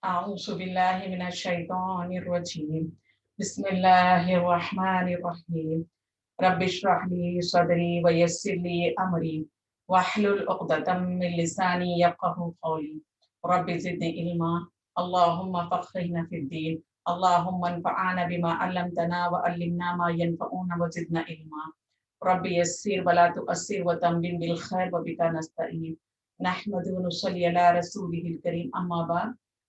أعوذ بالله من الشيطان الرجيم بسم الله الرحمن الرحيم رب اشرح لي صدري ويسر لي أمري واحلل عقدة من لساني يفقهوا قولي رب زدني علما اللهم فقهنا في الدين اللهم انفعنا بما علمتنا وعلمنا ما ينفعنا وزدنا علما رب يسر ولا تؤسر وتمم بالخير وبك نستعين نحمد ونصلي على رسوله الكريم أما بعد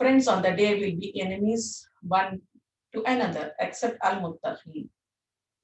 Friends on the day will be enemies one to another except al-muttaqin।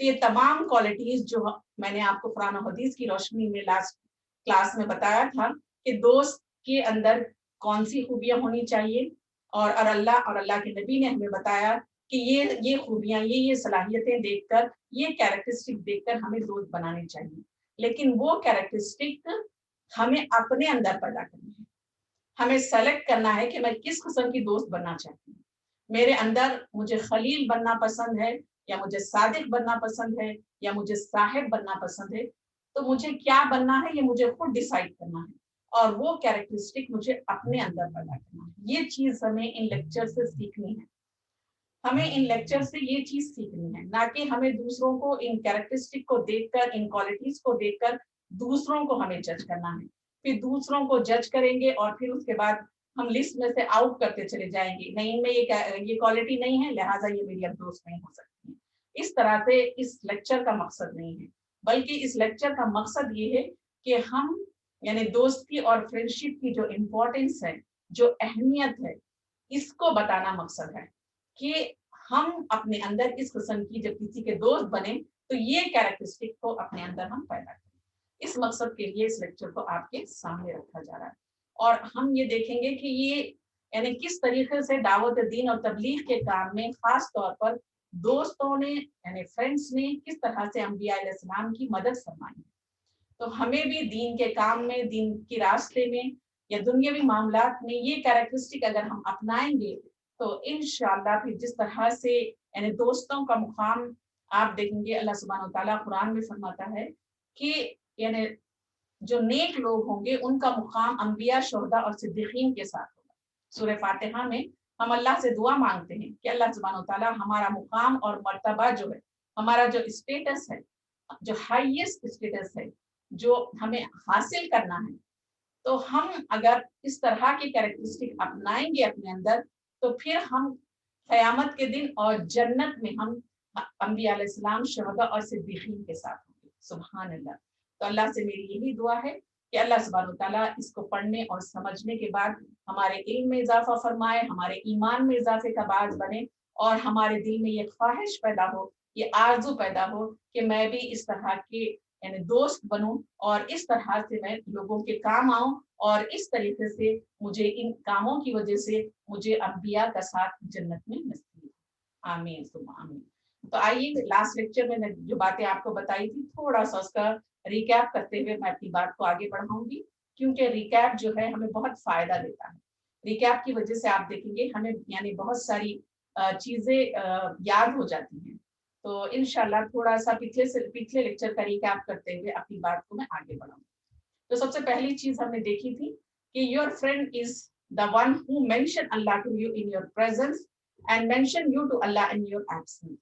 تو یہ تمام کوالٹیز جو میں نے آپ کو قرآن و حدیث کی روشنی میں لاسٹ کلاس میں بتایا تھا کہ دوست کے اندر کون سی خوبیاں ہونی چاہیے، اور اللہ کے نبی نے ہمیں بتایا کہ یہ خوبیاں، یہ صلاحیتیں دیکھ کر، یہ کیریکٹرسٹک دیکھ کر ہمیں دوست بنانے چاہیے، لیکن وہ کیریکٹرسٹک ہمیں اپنے اندر پیدا کرنی ہے۔ ہمیں سلیکٹ کرنا ہے کہ میں کس قسم کی دوست بننا چاہتی ہوں۔ میرے اندر مجھے خلیل بننا پسند ہے، یا مجھے صادق بننا پسند ہے، یا مجھے صاحب بننا پسند ہے، تو مجھے کیا بننا ہے یہ مجھے خود ڈیسائیڈ کرنا ہے، اور وہ کیریکٹرسٹک مجھے اپنے اندر پیدا کرنا ہے۔ یہ چیز ہمیں ان لیکچر سے سیکھنی ہے، ہمیں ان لیکچر سے یہ چیز سیکھنی ہے، نہ کہ ہمیں دوسروں کو ان کیریکٹرسٹک کو دیکھ کر، ان کوالٹیز کو دیکھ کر دوسروں کو ہمیں جج کرنا ہے، پھر دوسروں کو جج کریں گے اور پھر اس کے بعد ہم لسٹ میں سے آؤٹ کرتے چلے جائیں گے، نہیں ان میں یہ کوالٹی نہیں ہے، لہٰذا یہ میری اب دوست نہیں ہو سکتی۔ اس طرح سے اس لیکچر کا مقصد نہیں ہے، بلکہ اس لیکچر کا مقصد یہ ہے کہ ہم یعنی دوستی اور فرینڈشپ کی جو امپورٹنس ہے، جو اہمیت ہے، اس کو بتانا مقصد ہے کہ ہم اپنے اندر اس قسم کی جب کسی کے دوست بنے تو یہ کیریکٹرسٹک کو اپنے اندر ہم پیدا کریں۔ اس مقصد کے لیے اس لیکچر کو آپ کے سامنے رکھا جا رہا ہے، اور ہم یہ دیکھیں گے کہ یہ یعنی کس طریقے سے دعوت دین اور تبلیغ کے کام میں خاص طور پر دوستوں نے یعنی فرینڈس نے کس طرح سے انبیاء علیہ السلام کی مدد فرمائی۔ تو ہمیں بھی دین کے کام میں، دین کی راستے میں یا دنیاوی معاملات میں یہ کیریکٹرسٹک اگر ہم اپنائیں گے تو انشاءاللہ پھر جس طرح سے یعنی دوستوں کا مقام آپ دیکھیں گے، اللہ سبحانہ وتعالیٰ قرآن میں فرماتا ہے کہ یعنی جو نیک لوگ ہوں گے ان کا مقام انبیاء، شہداء اور صدیقین کے ساتھ ہوگا۔ سورہ فاتحہ میں ہم اللہ سے دعا مانگتے ہیں کہ اللہ سبحانہ وتعالیٰ ہمارا مقام اور مرتبہ جو ہے، ہمارا جو اسٹیٹس ہے، جو ہائیسٹ اسٹیٹس ہے، جو ہمیں حاصل کرنا ہے، تو ہم اگر اس طرح کی کیریکٹرسٹک اپنائیں گے اپنے اندر تو پھر ہم قیامت کے دن اور جنت میں ہم انبیاء علیہ السلام، شہداء اور صدیقین کے ساتھ ہوں گے۔ سبحان اللہ۔ تو اللہ سے میری یہی دعا ہے کہ اللہ سبحانہ وتعالیٰ اس کو پڑھنے اور سمجھنے کے بعد ہمارے علم میں اضافہ فرمائے، ہمارے ایمان میں اضافے کا باعث بنے، اور ہمارے دل میں یہ خواہش پیدا ہو، یہ آرزو پیدا ہو کہ میں بھی اس طرح کے یعنی دوست بنوں، اور اس طرح سے میں لوگوں کے کام آؤں، اور اس طریقے سے مجھے ان کاموں کی وجہ سے مجھے انبیاء کا ساتھ جنت میں نصیب۔ آمین ثم آمین۔ تو آئیے لاسٹ لیکچر میں جو باتیں آپ کو بتائی تھی تھوڑا سا اس کا ریکیپ کرتے ہوئے میں اپنی بات کو آگے بڑھاؤں گی، کیونکہ ریکیپ جو ہے ہمیں بہت فائدہ دیتا ہے۔ ریکیپ کی وجہ سے آپ دیکھیں گے ہمیں یعنی بہت ساری چیزیں یاد ہو جاتی ہیں۔ تو انشاءاللہ تھوڑا سا پچھلے لیکچر کا ریکیپ کرتے ہوئے اپنی بات کو میں آگے بڑھاؤں۔ تو سب سے پہلی چیز ہم نے دیکھی تھی کہ your friend is the one who mention Allah to you in your presence and mention you to Allah in your absence.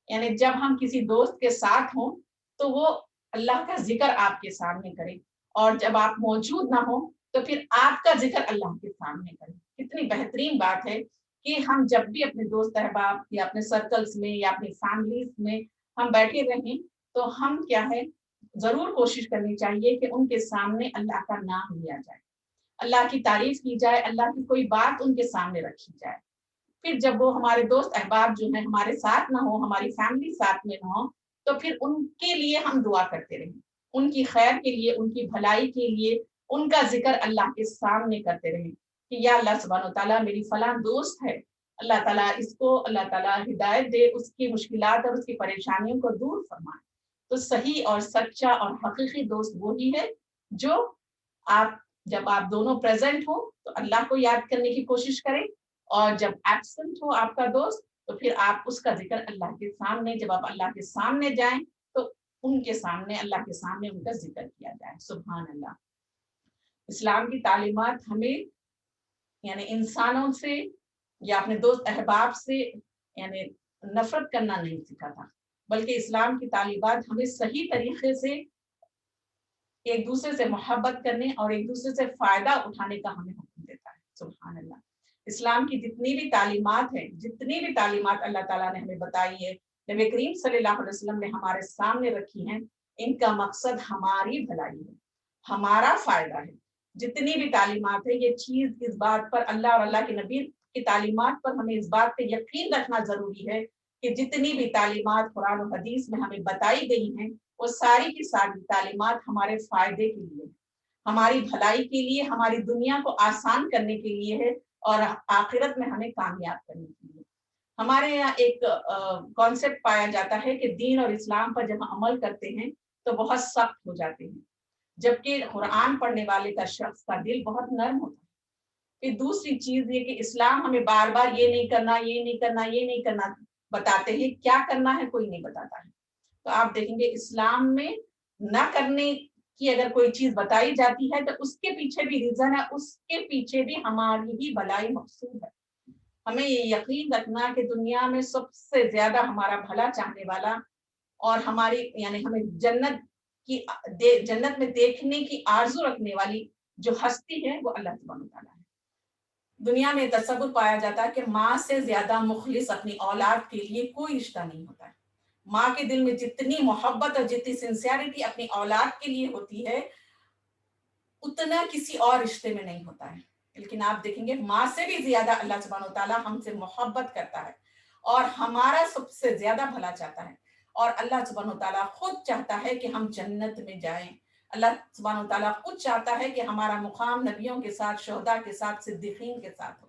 یعنی جب ہم کسی دوست کے ساتھ ہوں تو وہ اللہ کا ذکر آپ کے سامنے کرے، اور جب آپ موجود نہ ہوں تو پھر آپ کا ذکر اللہ کے سامنے کرے۔ کتنی بہترین بات ہے کہ ہم جب بھی اپنے دوست احباب یا اپنے سرکلز میں یا اپنی فیملیز میں ہم بیٹھے رہیں تو ہم کیا ہے ضرور کوشش کرنی چاہیے کہ ان کے سامنے اللہ کا نام لیا جائے، اللہ کی تعریف کی جائے، اللہ کی کوئی بات ان کے سامنے رکھی جائے۔ پھر جب وہ ہمارے دوست احباب جو ہیں ہمارے ساتھ نہ ہو، ہماری فیملی ساتھ میں نہ ہو، تو پھر ان کے لیے ہم دعا کرتے رہیں، ان کی خیر کے لیے، ان کی بھلائی کے لیے، ان کا ذکر اللہ کے سامنے کرتے رہیں کہ یا اللہ سبحانہ وتعالیٰ میری فلاں دوست ہے، اللہ تعالیٰ اس کو اللہ تعالیٰ ہدایت دے، اس کی مشکلات اور اس کی پریشانیوں کو دور فرمائے۔ تو صحیح اور سچا اور حقیقی دوست وہی ہے جو جب آپ دونوں پریزنٹ ہوں تو اللہ کو یاد کرنے کی کوشش کریں، اور جب ایبسنٹ ہو آپ کا دوست تو پھر آپ اس کا ذکر اللہ کے سامنے، جب آپ اللہ کے سامنے جائیں تو ان کے سامنے، اللہ کے سامنے ان کا ذکر کیا جائے۔ سبحان اللہ۔ اسلام کی تعلیمات ہمیں یعنی انسانوں سے یا اپنے دوست احباب سے یعنی نفرت کرنا نہیں سکھاتا، بلکہ اسلام کی تعلیمات ہمیں صحیح طریقے سے ایک دوسرے سے محبت کرنے اور ایک دوسرے سے فائدہ اٹھانے کا ہمیں حکم دیتا ہے۔ سبحان اللہ۔ اسلام کی جتنی بھی تعلیمات اللہ تعالیٰ نے ہمیں بتائی ہے، نبی کریم صلی اللہ علیہ وسلم نے ہمارے سامنے رکھی ہیں، ان کا مقصد ہماری بھلائی ہے، ہمارا فائدہ ہے۔ جتنی بھی تعلیمات ہے یہ چیز اس بات پر اللہ اور اللہ کے نبی کی تعلیمات پر ہمیں اس بات پہ یقین رکھنا ضروری ہے کہ جتنی بھی تعلیمات قرآن و حدیث میں ہمیں بتائی گئی ہیں وہ ساری کی ساری تعلیمات ہمارے فائدے کے لیے، ہماری بھلائی کے لیے، ہماری دنیا کو آسان کرنے کے لیے ہے اور آخرت میں ہمیں کامیاب کرنے کے لیے۔ ہمارے یہاں ایک کانسیپٹ پایا جاتا ہے کہ دین اور اسلام پر جب ہم عمل کرتے ہیں تو بہت سخت ہو جاتے ہیں، جبکہ قرآن پڑھنے والے کا شخص کا دل بہت نرم ہوتا ہے۔ پھر دوسری چیز یہ کہ اسلام ہمیں بار بار یہ نہیں کرنا، یہ نہیں کرنا، یہ نہیں کرنا بتاتے ہیں، کیا کرنا ہے کوئی نہیں بتاتا ہے۔ تو آپ دیکھیں گے اسلام میں نہ کرنے کی اگر کوئی چیز بتائی جاتی ہے تو اس کے پیچھے بھی ریزن ہے، اس کے پیچھے بھی ہماری ہی بھلائی مقصود ہے۔ ہمیں یہ یقین رکھنا کہ دنیا میں سب سے زیادہ ہمارا بھلا چاہنے والا اور ہماری یعنی ہمیں جنت میں دیکھنے کی آرزو رکھنے والی جو ہستی ہے وہ اللہ سبحانہ وتعالیٰ ہے۔ دنیا میں تصور پایا جاتا ہے کہ ماں سے زیادہ مخلص اپنی اولاد کے لیے کوئی رشتہ نہیں ہوتا ہے۔ ماں کے دل میں جتنی محبت اور جتنی سنسیئرٹی اپنی اولاد کے لیے ہوتی ہے اتنا کسی اور رشتے میں نہیں ہوتا ہے۔ لیکن آپ دیکھیں گے ماں سے بھی زیادہ اللہ سبحانہ وتعالیٰ ہم سے محبت کرتا ہے اور ہمارا سب سے زیادہ بھلا چاہتا ہے، اور اللہ سبحانہ وتعالیٰ خود چاہتا ہے کہ ہم جنت میں جائیں۔ اللہ سبحانہ وتعالیٰ خود چاہتا ہے کہ ہمارا مقام نبیوں کے ساتھ، شہداء کے ساتھ، صدیقین کے ساتھ ہو۔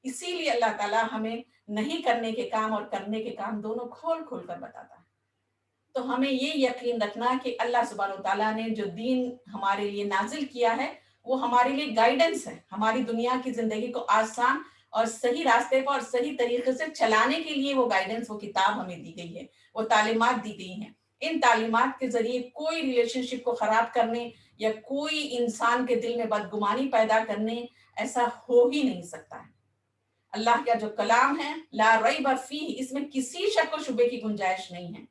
اسی لیے اللہ تعالیٰ ہمیں نہیں کرنے کے کام اور کرنے کے کام دونوں کھول کھول کر بتاتا ہے۔ تو ہمیں یہ یقین رکھنا کہ اللہ سبحانہ وتعالیٰ نے جو دین ہمارے لیے نازل کیا ہے وہ ہمارے لیے گائیڈنس ہے، ہماری دنیا کی زندگی کو آسان اور صحیح راستے پر اور صحیح طریقے سے چلانے کے لیے وہ گائیڈنس، وہ کتاب ہمیں دی گئی ہے، وہ تعلیمات دی گئی ہیں۔ ان تعلیمات کے ذریعے کوئی ریلیشن شپ کو خراب کرنے یا کوئی انسان کے دل میں بدگمانی پیدا کرنے ایسا ہو ہی نہیں سکتا ہے۔ اللہ کا جو کلام ہے لا ریب فیہ، اس میں کسی شک و شبے کی گنجائش نہیں ہے۔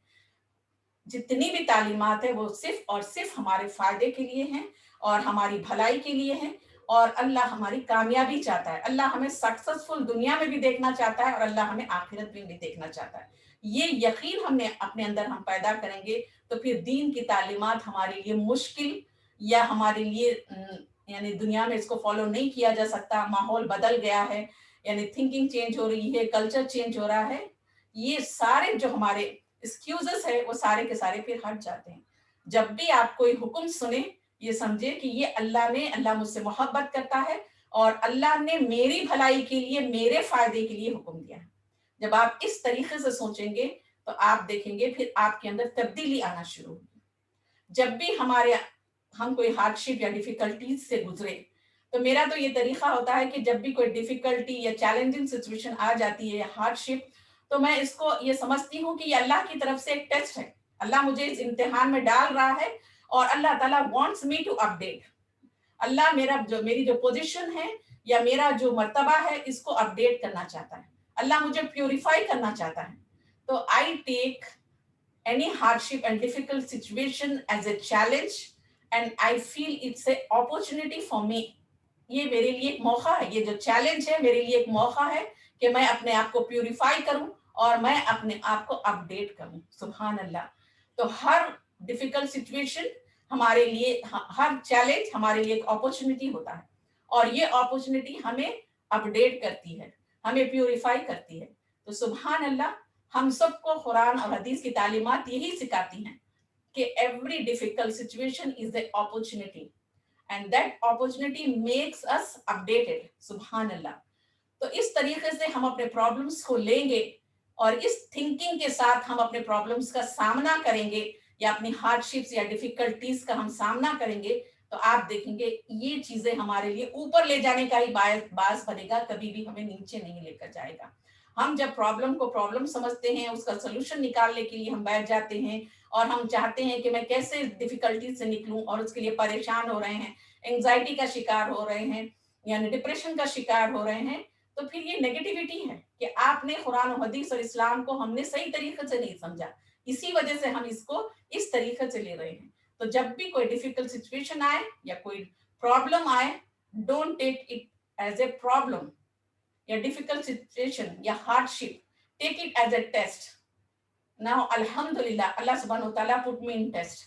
جتنی بھی تعلیمات ہیں وہ صرف اور صرف ہمارے فائدے کے لیے ہیں اور ہماری بھلائی کے لیے ہیں، اور اللہ ہماری کامیابی چاہتا ہے۔ اللہ ہمیں سکسسفل دنیا میں بھی دیکھنا چاہتا ہے اور اللہ ہمیں آخرت میں بھی دیکھنا چاہتا ہے۔ یہ یقین ہم نے اپنے اندر ہم پیدا کریں گے تو پھر دین کی تعلیمات ہمارے لیے مشکل یا ہمارے لیے یعنی دنیا میں اس کو فالو نہیں کیا جا سکتا۔ ماحول بدل گیا ہے، یعنی تھنکنگ چینج ہو رہی ہے، کلچر چینج ہو رہا ہے، یہ سارے جو ہمارے ایکسکیوزز ہے وہ سارے کے سارے پھر ہٹ جاتے ہیں۔ جب بھی آپ کوئی حکم سنیں یہ سمجھے کہ یہ اللہ مجھ سے محبت کرتا ہے اور اللہ نے میری بھلائی کے لیے، میرے فائدے کے لیے حکم دیا ہے۔ جب آپ اس طریقے سے سوچیں گے تو آپ دیکھیں گے پھر آپ کے اندر تبدیلی آنا شروع ہوگی۔ جب بھی ہم کوئی ہارڈشپ یا ڈیفیکلٹیز سے گزرے تو میرا تو یہ طریقہ ہوتا ہے کہ جب بھی کوئی ڈیفیکلٹی یا چیلنجنگ سچویشن آ جاتی ہے یا ہارڈشپ، تو میں اس کو یہ سمجھتی ہوں کہ یہ اللہ کی طرف سے ایک ٹیسٹ ہے، اللہ مجھے اس امتحان میں ڈال رہا ہے اور اللہ تعالیٰ وانٹس می ٹو اپڈیٹ۔ اللہ میری جو پوزیشن ہے یا میرا جو مرتبہ ہے اس کو اپڈیٹ کرنا چاہتا ہے، اللہ مجھے پیوریفائی کرنا چاہتا ہے۔ تو آئی ٹیک any hardship and difficult situation as a challenge and I feel it's a opportunity for me۔ یہ میرے لیے ایک موقع ہے، یہ جو چیلنج ہے میرے لیے ایک موقع ہے کہ میں اپنے آپ کو پیوریفائی کروں اور میں اپنے آپ کو اپڈیٹ کروں۔ سبحان اللہ۔ تو ہر ڈیفیکلٹ سچویشن ہمارے لیے، ہر چیلنج ہمارے لیے ایک اپورچونٹی ہوتا ہے، اور یہ اپورچونٹی ہمیں اپڈیٹ کرتی ہے، ہمیں پیوریفائی کرتی ہے۔ تو سبحان اللہ، ہم سب کو قرآن اور حدیث کی تعلیمات یہی سکھاتی ہیں کہ every difficult situation is an opportunity and that opportunity makes us updated۔ سبحان اللہ۔ تو اس طریقے سے ہم اپنے پرابلمس کو لیں گے اور اس تھنکنگ کے ساتھ ہم اپنے پرابلمس کا سامنا کریں گے یا اپنی ہارڈشپس یا ڈیفیکلٹیز کا ہم سامنا کریں گے، تو آپ دیکھیں گے یہ چیزیں ہمارے لیے اوپر لے جانے کا ہی باعث بنے گا، کبھی بھی ہمیں نیچے نہیں لے کر جائے گا۔ ہم جب پرابلم کو پرابلم سمجھتے ہیں، اس کا سلوشن نکالنے کے لیے ہم بیٹھ جاتے ہیں اور ہم چاہتے ہیں کہ میں کیسے ڈیفیکلٹیز سے نکلوں، اور اس کے لیے پریشان ہو رہے ہیں، انگزائٹی کا شکار ہو رہے ہیں، یعنی ڈپریشن کا شکار ہو رہے ہیں، تو پھر یہ نیگیٹیوٹی ہے کہ آپ نے قرآن و حدیث اور اسلام کو ہم نے صحیح طریقے سے نہیں سمجھا، اسی وجہ سے ہم اس کو اس طریقے سے لے رہے ہیں۔ تو جب بھی کوئی ڈیفیکلٹ سچویشن آئے یا کوئی پرابلم آئے، don't take it as a problem یا ڈیفیکلٹ سچویشن یا hardship, take it as a test. Now الحمدللہ اللہ سبحانہ وتعالیٰ پٹ می ان ٹیسٹ۔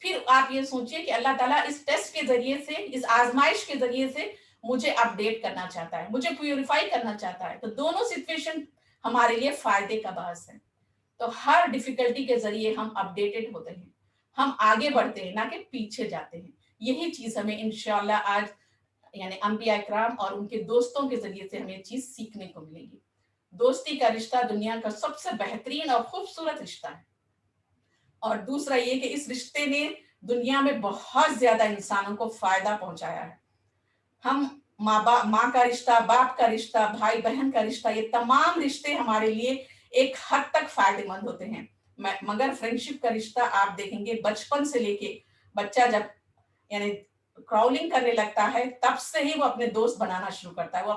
پھر آپ یہ سوچئے کہ اللہ تعالیٰ اس ٹیسٹ کے ذریعے سے، اس آزمائش کے ذریعے سے مجھے اپڈیٹ کرنا چاہتا ہے، مجھے پیوریفائی کرنا چاہتا ہے۔ تو دونوں سچویشن ہمارے لیے فائدے کا باعث ہے. تو ہر ڈیفیکلٹی کے ذریعے ہم اپڈیٹڈ ہوتے ہیں, ہم آگے بڑھتے ہیں, نہ کہ پیچھے جاتے ہیں. یہی چیز ہمیں انشاءاللہ آج یعنی انبیاء اکرام اور ان کے دوستوں کے ذریعے سے ہمیں چیز سیکھنے کو ملے گی. دوستی کا رشتہ دنیا کا سب سے بہترین اور خوبصورت رشتہ ہے. اور دوسرا یہ کہ اس رشتے نے دنیا میں بہت زیادہ انسانوں کو فائدہ پہنچایا ہے. ہم ماں کا رشتہ, باپ کا رشتہ, بھائی بہن کا رشتہ, یہ تمام رشتے ہمارے لیے ایک حد تک فائدے مند ہوتے ہیں. مگر فرینڈشپ کا رشتہ آپ دیکھیں گے بچپن سے لے کے بچہ جب یعنی کراؤلنگ کرنے لگتا ہے تب سے ہی وہ اپنے دوست بنانا شروع کرتا ہے. وہ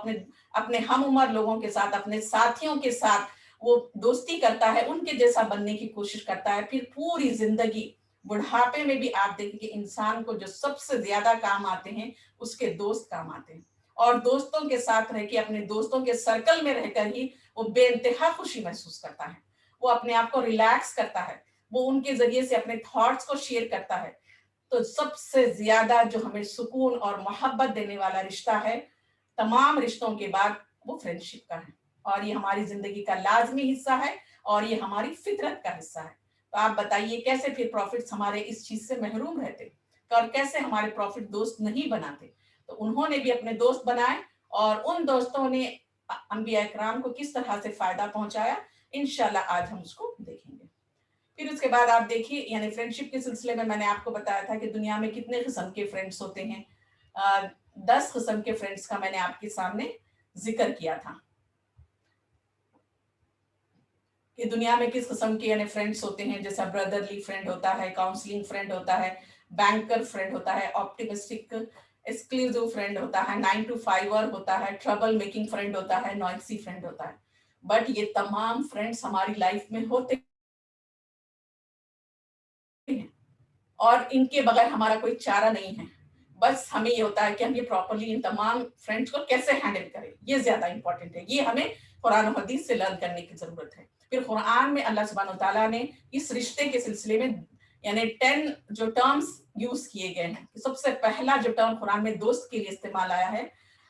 اپنے ہم عمر لوگوں کے ساتھ, اپنے ساتھیوں کے ساتھ وہ دوستی کرتا ہے, ان کے جیسا بننے کی کوشش کرتا ہے. پھر پوری زندگی بڑھاپے میں بھی آپ دیکھیں کہ انسان کو جو سب سے زیادہ کام آتے ہیں اس کے دوست کام آتے ہیں. اور دوستوں کے ساتھ رہ کے, اپنے دوستوں کے سرکل میں رہ کر ہی وہ بے انتہا خوشی محسوس کرتا ہے. وہ اپنے آپ کو ریلیکس کرتا ہے, وہ ان کے ذریعے سے اپنے تھاٹس کو شیئر کرتا ہے. تو سب سے زیادہ جو ہمیں سکون اور محبت دینے والا رشتہ ہے تمام رشتوں کے بعد وہ فرینڈشپ کا ہے. اور یہ ہماری زندگی کا لازمی حصہ ہے اور یہ ہماری فطرت کا حصہ ہے. تو آپ بتائیے کیسے پھر پروفٹس ہمارے اس چیز سے محروم رہتے اور کیسے ہمارے پروفٹ دوست نہیں بناتے. تو انہوں نے بھی اپنے دوست بنائے اور ان دوستوں نے انبیاء اکرام کو کس طرح سے فائدہ پہنچایا, انشاءاللہ آج ہم اس کو دیکھیں گے. پھر اس کے بعد آپ دیکھیے یعنی فرینڈشپ کے سلسلے میں نے آپ کو بتایا تھا کہ دنیا میں کتنے قسم کے فرینڈس ہوتے ہیں. 10 قسم کے فرینڈس کا میں نے آپ کے سامنے ذکر کیا تھا کہ دنیا میں کس قسم کے یعنی فرینڈس ہوتے ہیں. جیسا بردرلی فرینڈ ہوتا ہے, کاؤنسلنگ فرینڈ ہوتا ہے, بینکر فرینڈ ہوتا ہے, آپٹیمسٹک ایکسکلوزیو فرینڈ ہوتا ہے, 9 to 5 ہوتا ہے, ٹربل میکنگ فرینڈ ہوتا ہے, نوائسی فرینڈ ہوتا ہے. بٹ یہ تمام فرینڈس ہماری لائف میں ہوتے ہیں اور ان کے بغیر ہمارا کوئی چارہ نہیں ہے. بس ہمیں یہ ہوتا ہے کہ ہم یہ پراپرلی ان تمام فرینڈس کو کیسے ہینڈل کریں, یہ زیادہ امپورٹنٹ ہے. یہ ہمیں قرآن و حدیث سے لرن کرنے کی ضرورت ہے. پھر قرآن میں اللہ سبحانہ وتعالیٰ نے اس رشتے کے سلسلے میں یعنی 10 جو ٹرمز یوز کیے گئے ہیں. سب سے پہلا جو ٹرم قرآن میں دوست کے لیے استعمال آیا ہے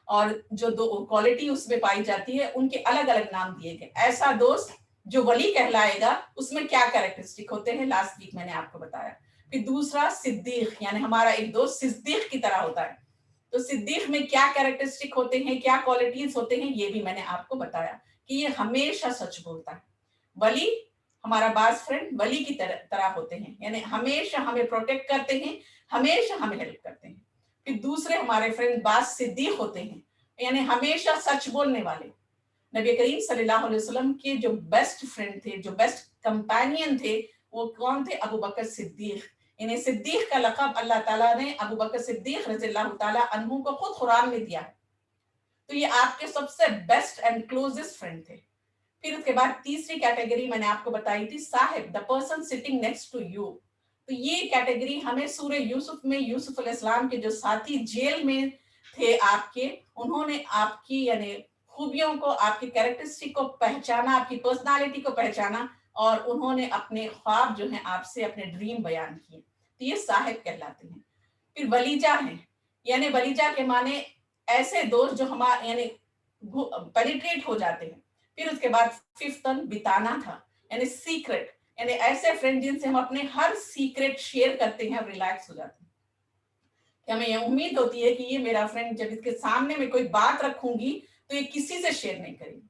اور جو دو کوالٹی اس میں پائی جاتی ہے ان کے الگ الگ نام دیے گئے. ایسا دوست جو ولی کہلائے گا اس میں کیا کیریکٹرسٹک ہوتے ہیں لاسٹ ویک میں نے آپ کو بتایا. پھر دوسرا صدیق یعنی ہمارا ایک دوست صدیق کی طرح ہوتا ہے. تو صدیق میں کیا کیریکٹرسٹک ہوتے ہیں, کیا کوالٹیز ہوتے ہیں, یہ بھی میں نے آپ کو بتایا کہ یہ ہمیشہ سچ بولتا ہے. ولی ہمارا باز فرینڈ ولی کی طرح ہوتے ہیں یعنی ہمیشہ ہمیں پروٹیکٹ کرتے ہیں, ہمیشہ ہمیں ہیلپ کرتے ہیں. پھر دوسرے ہمارے فرینڈ باز صدیق ہوتے ہیں یعنی ہمیشہ سچ بولنے والے. نبی کریم صلی اللہ علیہ وسلم کے جو بیسٹ فرینڈ تھے, جو بیسٹ کمپینین تھے, وہ کون تھے؟ ابو بکر صدیق. یعنی صدیق کا لقب اللہ تعالیٰ نے ابو بکر صدیق رضی اللہ تعالیٰ عنہ کو خود قرآن میں دیا ہے. تو یہ آپ کے سب سے بیسٹ اینڈ کلوزسٹ فرینڈ تھے. پھر اس کے بعد تیسری کیٹیگری میں نے آپ کو بتائی تھی صاحب, the person sitting next to you. تو یہ کیٹیگری ہمیں سورہ یوسف میں یوسف علیہ السلام کے جو ساتھی جیل میں تھے آپ کے, انہوں نے آپ کی یعنی خوبیوں کو, آپ کی کیریکٹرسٹک کو پہچانا, آپ کی پرسنالٹی کو پہچانا اور انہوں نے اپنے خواب جو ہیں آپ سے اپنے ڈریم بیان کیے. تو یہ صاحب کہلاتے ہیں. پھر ولیجہ ہیں یعنی ولیجہ کے معنی ایسے دوست جو ہمارے یعنی پینیٹریٹ ہو جاتے ہیں. پھر اس کے بعد ففتن بتانا تھا یعنی سیکرٹ یعنی ایسے فرینڈ جن سے ہم اپنے ہر سیکرٹ شیئر کرتے ہیں اور ریلیکس ہو جاتے ہیں کہ ہمیں یہ امید ہوتی ہے کہ یہ میرا فرینڈ جب اس کے سامنے میں کوئی بات رکھوں گی تو یہ کسی سے شیئر نہیں کرے گی.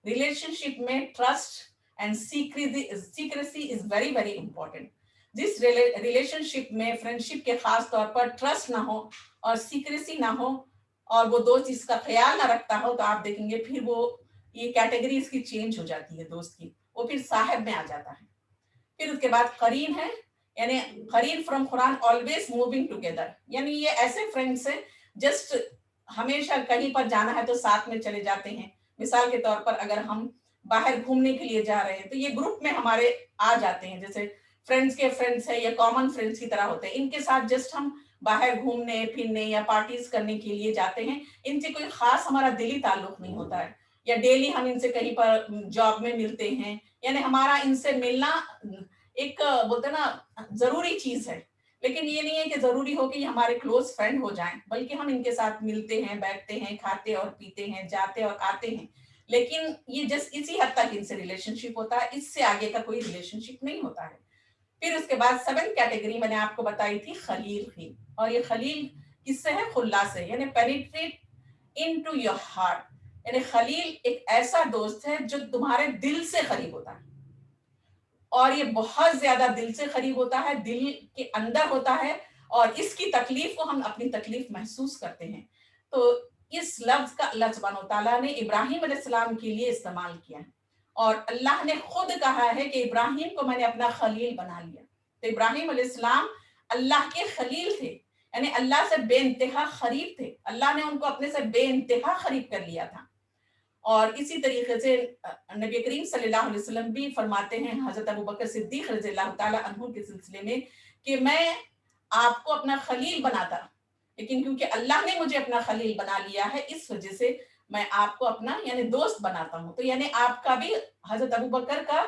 ریلیشن شپ میں trust and secrecy is very very important. جس ریلیشن شپ میں فرینڈشپ کے خاص طور پر ٹرسٹ نہ ہو اور سیکریسی نہ ہو اور وہ دوست اس کا خیال نہ رکھتا ہو تو آپ دیکھیں گے پھر وہ یہ کیٹیگری اس کی چینج ہو جاتی ہے دوست کی, وہ پھر صاحب میں آ جاتا ہے. پھر اس کے بعد قرین ہے یعنی قرین from Quran always moving together یعنی یہ ایسے فرینڈس ہیں جسٹ ہمیشہ کہیں پر جانا ہے تو ساتھ میں چلے جاتے ہیں. مثال کے طور پر اگر ہم باہر گھومنے کے لیے جا رہے ہیں تو یہ گروپ میں ہمارے آ جاتے ہیں, جیسے فرینڈس کے فرینڈس ہیں یا کامن فرینڈس کی طرح ہوتے ہیں. ان کے ساتھ جسٹ ہم باہر گھومنے پھرنے یا پارٹیز کرنے کے لیے جاتے ہیں. ان سے کوئی خاص ہمارا دلی تعلق نہیں ہوتا ہے یا ڈیلی ہم ان سے کہیں پر جاب میں ملتے ہیں یعنی ہمارا ان سے ملنا ایک بولتے نا ضروری چیز ہے. لیکن یہ نہیں ہے کہ ضروری ہو کہ یہ ہمارے کلوز فرینڈ ہو جائیں, بلکہ ہم ان کے ساتھ ملتے ہیں, بیٹھتے ہیں, کھاتے اور پیتے ہیں, جاتے اور آتے ہیں. لیکن یہ جس اسی حد تک ان سے ریلیشن شپ ہوتا ہے، اس سے آگے کا کوئی ریلیشن شپ نہیں ہوتا ہے۔ پھر اس کے بعد 7 کیٹیگری میں نے آپ کو بتائی تھی خلیل کی، اور یہ خلیل کس سے ہے؟ خلا سے، یعنی پینیٹریٹ انٹو یور ہارٹ، یعنی خلیل ایک ایسا دوست ہے جو تمہارے دل سے قریب ہوتا ہے، اور یہ بہت زیادہ دل سے قریب ہوتا ہے، دل کے اندر ہوتا ہے، اور اس کی تکلیف کو ہم اپنی تکلیف محسوس کرتے ہیں۔ تو اس لفظ کا اللہ سبحانہ وتعالیٰ نے ابراہیم علیہ السلام کے لیے استعمال کیا ہے، اور اللہ نے خود کہا ہے کہ ابراہیم کو میں نے اپنا خلیل بنا لیا۔ تو ابراہیم علیہ السلام اللہ کے خلیل تھے، یعنی اللہ سے بے انتہا قریب تھے، اللہ نے ان کو اپنے سے بے انتہا قریب کر لیا تھا۔ اور اسی طریقے سے نبی کریم صلی اللہ علیہ وسلم بھی فرماتے ہیں حضرت ابوبکر صدیق رضی اللہ تعالیٰ عنہ کے سلسلے میں کہ میں آپ کو اپنا خلیل بناتا، لیکن کیونکہ اللہ نے مجھے اپنا خلیل بنا لیا ہے، اس وجہ سے میں آپ کو اپنا یعنی دوست بناتا ہوں۔ تو یعنی آپ کا بھی حضرت ابوبکر کا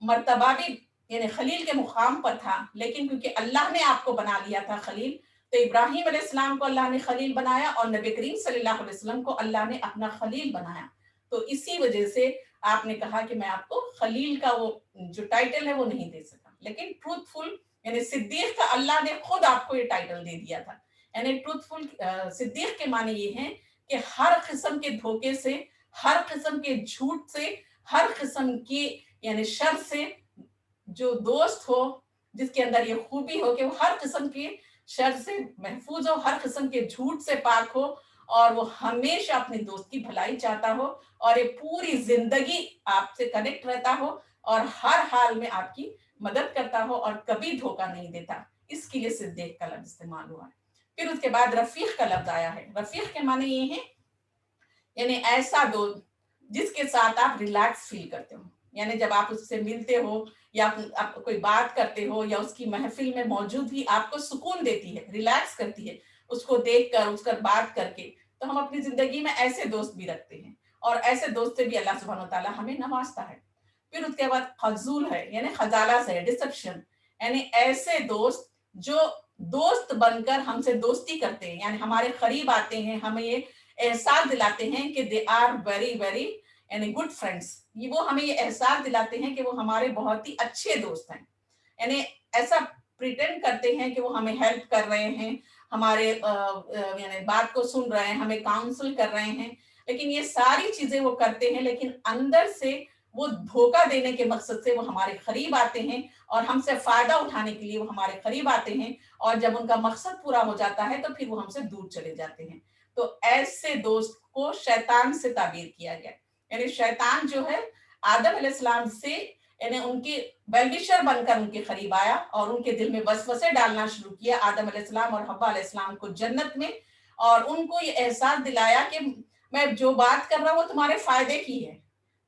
مرتبہ بھی یعنی خلیل کے مقام پر تھا، لیکن کیونکہ اللہ نے آپ کو بنا لیا تھا خلیل، تو ابراہیم علیہ السلام کو اللہ نے خلیل بنایا، اور نبی کریم صلی اللہ علیہ وسلم کو اللہ نے اپنا خلیل بنایا۔ تو اسی وجہ سے آپ نے کہا کہ میں آپ کو خلیل کا وہ جو ٹائٹل ہے وہ نہیں دے سکا، لیکن ٹروتھ فل یعنی صدیق کا اللہ نے خود آپ کو یہ ٹائٹل دے دیا تھا۔ یعنی ٹروتھ فل صدیق کے معنی یہ ہیں کہ ہر قسم کے دھوکے سے، ہر قسم کے جھوٹ سے، ہر قسم کی یعنی شر سے جو دوست ہو، جس کے اندر یہ خوبی ہو کہ وہ ہر قسم کے شر سے محفوظ ہو، ہر قسم کے جھوٹ سے پاک ہو، اور وہ ہمیشہ اپنے دوست کی بھلائی چاہتا ہو، اور یہ پوری زندگی آپ سے کنیکٹ رہتا ہو، اور ہر حال میں آپ کی مدد کرتا ہو، اور کبھی دھوکہ نہیں دیتا۔ اس کے لیے صدیق کا لفظ استعمال ہوا ہے۔ پھر اس کے بعد رفیق کا لفظ آیا ہے۔ رفیق کے معنی یہ ہیں یعنی ایسا دوست جس کے ساتھ آپ ریلیکس فیل کرتے ہو، یعنی جب آپ اس سے ملتے ہو یا آپ کوئی بات کرتے ہو یا اس کی محفل میں موجودگی آپ کو سکون دیتی ہے، ریلیکس کرتی ہے، اس کو دیکھ کر، اس کا بات کر کے۔ تو ہم اپنی زندگی میں ایسے دوست بھی رکھتے ہیں، اور ایسے دوست سے بھی اللہ سبحانہ وتعالیٰ ہمیں نوازتا ہے۔ پھر اس کے بعد خذول ہے، یعنی خزالہ سے ڈسپشن، یعنی ایسے دوست جو دوست بن کر ہم سے دوستی کرتے ہیں، یعنی ہمارے قریب آتے ہیں، ہمیں یہ احساس دلاتے ہیں کہ دے آر ویری ویری یعنی گڈ فرینڈس، وہ ہمیں یہ احساس دلاتے ہیں کہ وہ ہمارے بہت ہی اچھے دوست ہیں، یعنی ایسا پریٹینڈ کرتے ہیں کہ وہ ہمیں ہیلپ کر رہے ہیں، ہمارے یعنی بات کو سن رہے ہیں، ہمیں کاؤنسل کر رہے ہیں، لیکن یہ ساری چیزیں وہ کرتے ہیں، لیکن اندر سے وہ دھوکہ دینے کے مقصد سے وہ ہمارے قریب آتے ہیں، اور ہم سے فائدہ اٹھانے کے لیے وہ ہمارے قریب آتے ہیں، اور جب ان کا مقصد پورا ہو جاتا ہے تو پھر وہ ہم سے دور چلے جاتے ہیں۔ تو ایسے دوست کو شیطان سے تعبیر کیا گیا، یعنی شیطان جو ہے آدم علیہ السلام سے یعنی ان کی ویلوشر بن کر ان کے قریب آیا، اور ان کے دل میں وسوسے ڈالنا شروع کیا آدم علیہ السلام اور حوا علیہ السلام کو جنت میں، اور ان کو یہ احساس دلایا کہ میں جو بات کر رہا ہوں وہ تمہارے فائدے کی ہے،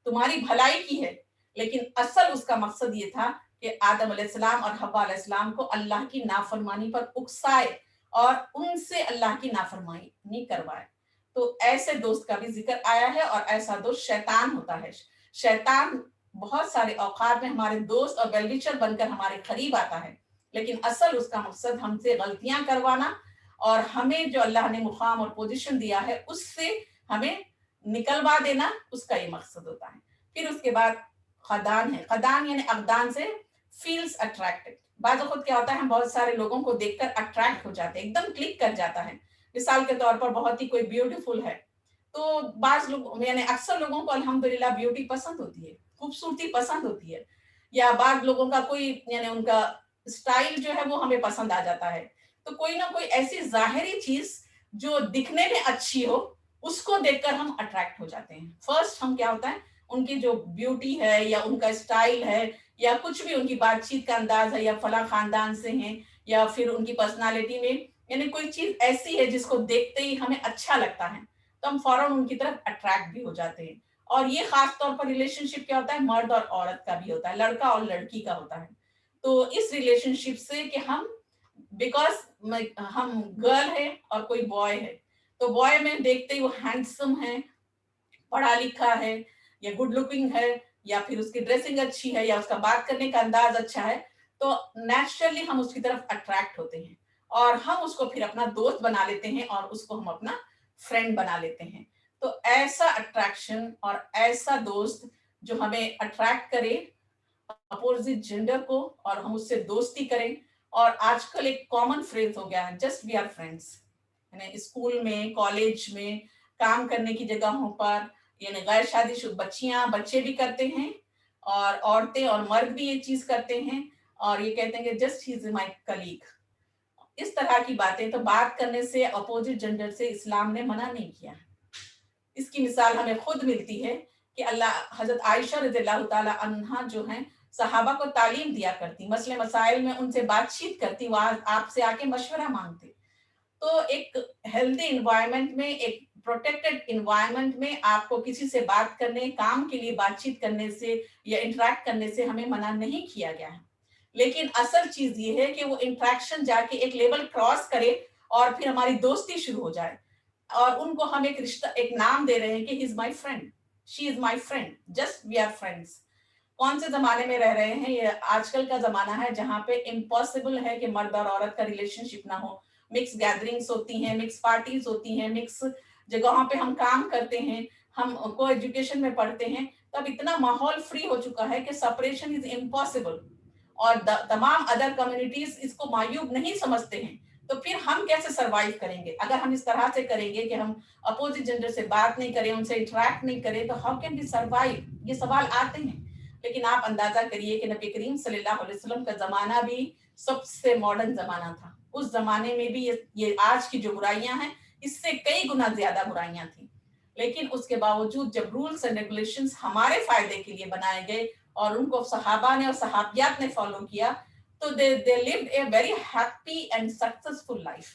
تمہاری بھلائی کی ہے، لیکن اصل اس کا مقصد یہ تھا کہ آدم علیہ السلام اور حوا علیہ السلام کو اللہ کی نافرمانی پر اکسائے، اور ان سے اللہ کی نافرمانی کروائے۔ تو ایسے دوست کا بھی ذکر آیا ہے، اور ایسا دوست شیطان ہوتا ہے۔ شیطان بہت سارے اوقات میں ہمارے دوست اور ویلوشر بن کر ہمارے قریب آتا ہے، لیکن اصل اس کا مقصد ہم سے غلطیاں کروانا، اور ہمیں جو اللہ نے مقام اور پوزیشن دیا ہے اس سے ہمیں نکلوا دینا، اس کا یہ مقصد ہوتا ہے۔ پھر اس کے بعد خدان ہے۔ خدان یعنی اقدان سے فیلز اٹریکٹڈ۔ بعض اوقات کیا ہوتا ہے ہم بہت سارے لوگوں کو دیکھ کر اٹریکٹ ہو جاتے ہیں، ایک دم کلک کر جاتا ہے۔ مثال کے طور پر بہت ہی کوئی بیوٹیفل ہے، تو بعض لوگ یعنی اکثر لوگوں کو الحمدللہ بیوٹی پسند ہوتی ہے، خوبصورتی پسند ہوتی ہے، یا بعض لوگوں کا کوئی یعنی ان کا اسٹائل جو ہے وہ ہمیں پسند آ جاتا ہے۔ تو کوئی نہ کوئی ایسی ظاہری چیز جو دکھنے میں اچھی ہو، اس کو دیکھ کر ہم اٹریکٹ ہو جاتے ہیں۔ فرسٹ ہم کیا ہوتا ہے ان کی جو بیوٹی ہے یا ان کا اسٹائل ہے یا کچھ بھی ان کی بات چیت کا انداز ہے، یا فلاں خاندان سے ہیں، یا پھر ان کی پرسنالٹی میں یعنی کوئی چیز ایسی ہے جس کو دیکھتے ہی ہمیں اچھا لگتا ہے، تو ہم فوراً ان کی طرف اٹریکٹ بھی ہو جاتے ہیں۔ اور یہ خاص طور پر ریلیشن شپ کیا ہوتا ہے مرد اور عورت کا بھی ہوتا ہے، لڑکا اور لڑکی کا ہوتا ہے۔ تو اس ریلیشن شپ سے کہ ہم بیکاز ہم گرل ہے اور کوئی بوائے ہے، تو بوائے میں دیکھتے ہی وہ ہینڈسم ہے، پڑھا لکھا ہے، یا گڈ لکنگ ہے، یا پھر اس کی ڈریسنگ اچھی ہے، یا اس کا بات کرنے کا انداز اچھا ہے، تو نیچرلی ہم اس کی طرف اٹریکٹ ہوتے ہیں، اور ہم اس کو پھر اپنا دوست بنا لیتے ہیں، اور اس کو ہم اپنا فرینڈ بنا لیتے ہیں۔ تو ایسا اٹریکشن اور ایسا دوست جو ہمیں اٹریکٹ کرے اپوزٹ جینڈر کو اور ہم اس سے دوستی کریں. اور آج کل ایک کامن فریز ہو گیا ہے جسٹ وی آر فرینڈس. یعنی اسکول میں، کالج میں، کام کرنے کی جگہوں پر، یعنی غیر شادی شدہ بچیاں بچے بھی کرتے ہیں اور عورتیں اور مرد بھی یہ چیز کرتے ہیں اور یہ کہتے ہیں کہ just he is my colleague. اس طرح کی باتیں تو بات کرنے سے اپوزٹ جینڈر سے اسلام نے منع نہیں کیا. اس کی مثال ہمیں خود ملتی ہے کہ حضرت عائشہ رضی اللہ تعالی عنہا جو ہیں صحابہ کو تعلیم دیا کرتی، مسئلے مسائل میں ان سے بات چیت کرتی، وہ آپ سے آ کے مشورہ مانگتے. تو ایک ہیلدی انوائرمنٹ میں، ایک پروٹیکٹڈ انوائرمنٹ میں آپ کو کسی سے بات کرنے، کام کے لیے بات چیت کرنے سے یا انٹریکٹ کرنے سے ہمیں منع نہیں کیا گیا ہے. لیکن اصل چیز یہ ہے کہ وہ انٹریکشن جا کے ایک لیول کراس کرے اور پھر ہماری دوستی شروع ہو جائے اور ان کو ہم ایک رشتہ، ایک نام دے رہے ہیں کہ he is my friend, she is my friend, just we are friends. کون سے زمانے میں رہ رہے ہیں؟ یہ آج کل کا زمانہ ہے جہاں پہ امپاسبل ہے کہ مرد اور عورت کا ریلیشن شپ نہ ہو. مکس گیدرنگس ہوتی ہیں، مکس پارٹیز ہوتی ہیں، مکس جگہوں پہ ہم کام کرتے ہیں، ہم کو ایجوکیشن میں پڑھتے ہیں. تب اتنا ماحول فری ہو چکا ہے کہ سپریشن از امپاسبل اور تمام ادر کمیونٹیز اس کو معیوب نہیں سمجھتے ہیں. تو پھر ہم کیسے سروائیو کریں گے اگر ہم اس طرح سے کریں گے کہ ہم اپوزٹ جینڈر سے بات نہیں کریں، ان سے انٹریکٹ نہیں کریں، تو ہاؤ کین وی سروائیو؟ یہ سوال آتے ہیں. لیکن آپ اندازہ کریے کہ نبی کریم صلی اللہ علیہ وسلم کا زمانہ بھی سب سے ماڈرن زمانہ تھا. اس زمانے میں بھی یہ آج کی جو برائیاں ہیں اس سے کئی گنا زیادہ برائیاں تھیں. لیکن اس کے باوجود جب رولز اینڈ ریگولیشنز ہمارے فائدے کے لیے بنائے گئے اور ان کو صحابہ نے اور صحابیات نے فالو کیا تو they lived a very happy and successful life.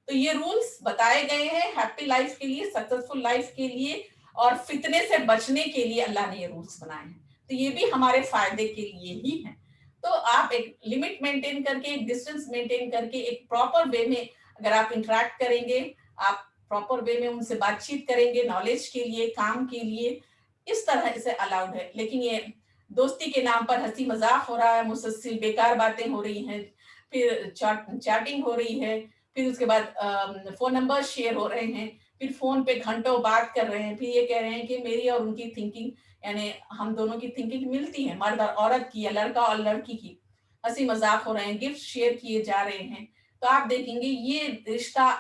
تو یہ رولز بتائے گئے ہیں ہیپی لائف کے لیے، سکسیسفل لائف کے لیے اور فتنے سے بچنے کے لیے اللہ نے یہ رولز بنائے ہیں. تو یہ بھی ہمارے فائدے کے لیے ہی ہیں. تو آپ ایک لمٹ مینٹین کر کے، ایک ڈسٹینس مینٹین کر کے، ایک پراپر وے میں اگر آپ انٹریکٹ کریں گے، آپ پراپر وے میں ان سے بات چیت کریں گے، نالج کے لیے، کام کے لیے، اس طرح اسے الاؤڈ ہے. لیکن یہ دوستی کے نام پر ہنسی مذاق ہو رہا ہے، مسلسل بیکار باتیں ہو رہی ہیں، پھر چیٹنگ ہو رہی ہے، پھر اس کے بعد فون نمبر شیئر ہو رہے ہیں، پھر فون پہ گھنٹوں بات کر رہے ہیں، پھر یہ کہہ رہے ہیں کہ میری اور ان کی تھنکنگ، یعنی ہم دونوں کی تھنکنگ ملتی ہے، مرد اور عورت کی یا لڑکا اور لڑکی کی. ہنسی مذاق ہو رہے ہیں، گفٹ شیئر کیے جا رہے ہیں. تو آپ دیکھیں گے یہ رشتہ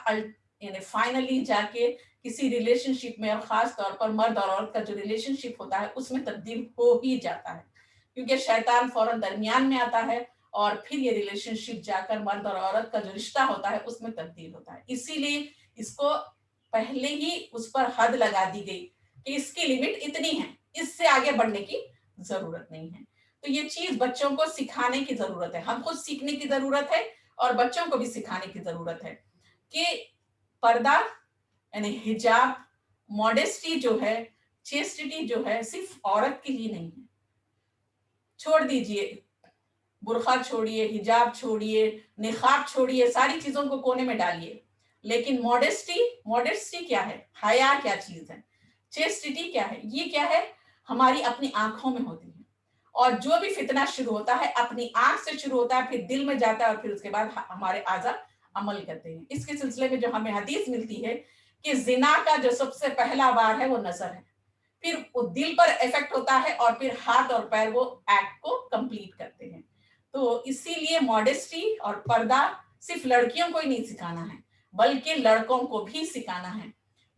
یعنی فائنلی جا کے کسی ریلیشن شپ میں، اور خاص طور پر مرد اور عورت کا جو ریلیشن شپ ہوتا ہے اس میں تبدیل ہو ہی جاتا ہے، کیونکہ شیطان فوراً درمیان میں آتا ہے اور پھر یہ ریلیشن شپ جا کر مرد اور عورت کا جو رشتہ ہوتا ہے اس میں تبدیل ہوتا ہے. اسی لیے اس کو پہلے ہی اس پر حد لگا دی گئی کہ اس کی لمٹ اتنی ہے، اس سے آگے بڑھنے کی ضرورت نہیں ہے. تو یہ چیز بچوں کو سکھانے کی ضرورت ہے، ہم خود سیکھنے کی ضرورت ہے اور بچوں کو بھی سکھانے کی ضرورت ہے کہ پردہ یعنی حجاب، ماڈesty جو ہے، چیسٹی جو ہے صرف عورت کے لیے نہیں ہے. چھوڑ دیجئے، برقع چھوڑیے، حجاب چھوڑیے، نقاب چھوڑیے، ساری چیزوں کو کونے میں ڈالیے. لیکن ماڈesty کیا ہے؟ حیا کیا چیز ہے؟ چیسٹی کیا ہے؟ یہ کیا ہے؟ ہماری اپنی آنکھوں میں ہوتی ہے. اور جو بھی فتنہ شروع ہوتا ہے اپنی آنکھ سے شروع ہوتا ہے، پھر دل میں جاتا ہے اور پھر اس کے بعد ہمارے اعضاء عمل کرتے ہیں. اس کے سلسلے میں جو ہمیں حدیث ملتی ہے کہ زنا کا جو سب سے پہلا وار ہے وہ نظر ہے، پھر وہ دل پر افیکٹ ہوتا ہے اور پھر ہاتھ اور پیر وہ ایکٹ کو کمپلیٹ کرتے ہیں. تو اسی لیے ماڈesty اور پردہ صرف لڑکیوں کو ہی نہیں سکھانا ہے بلکہ لڑکوں کو بھی سکھانا ہے.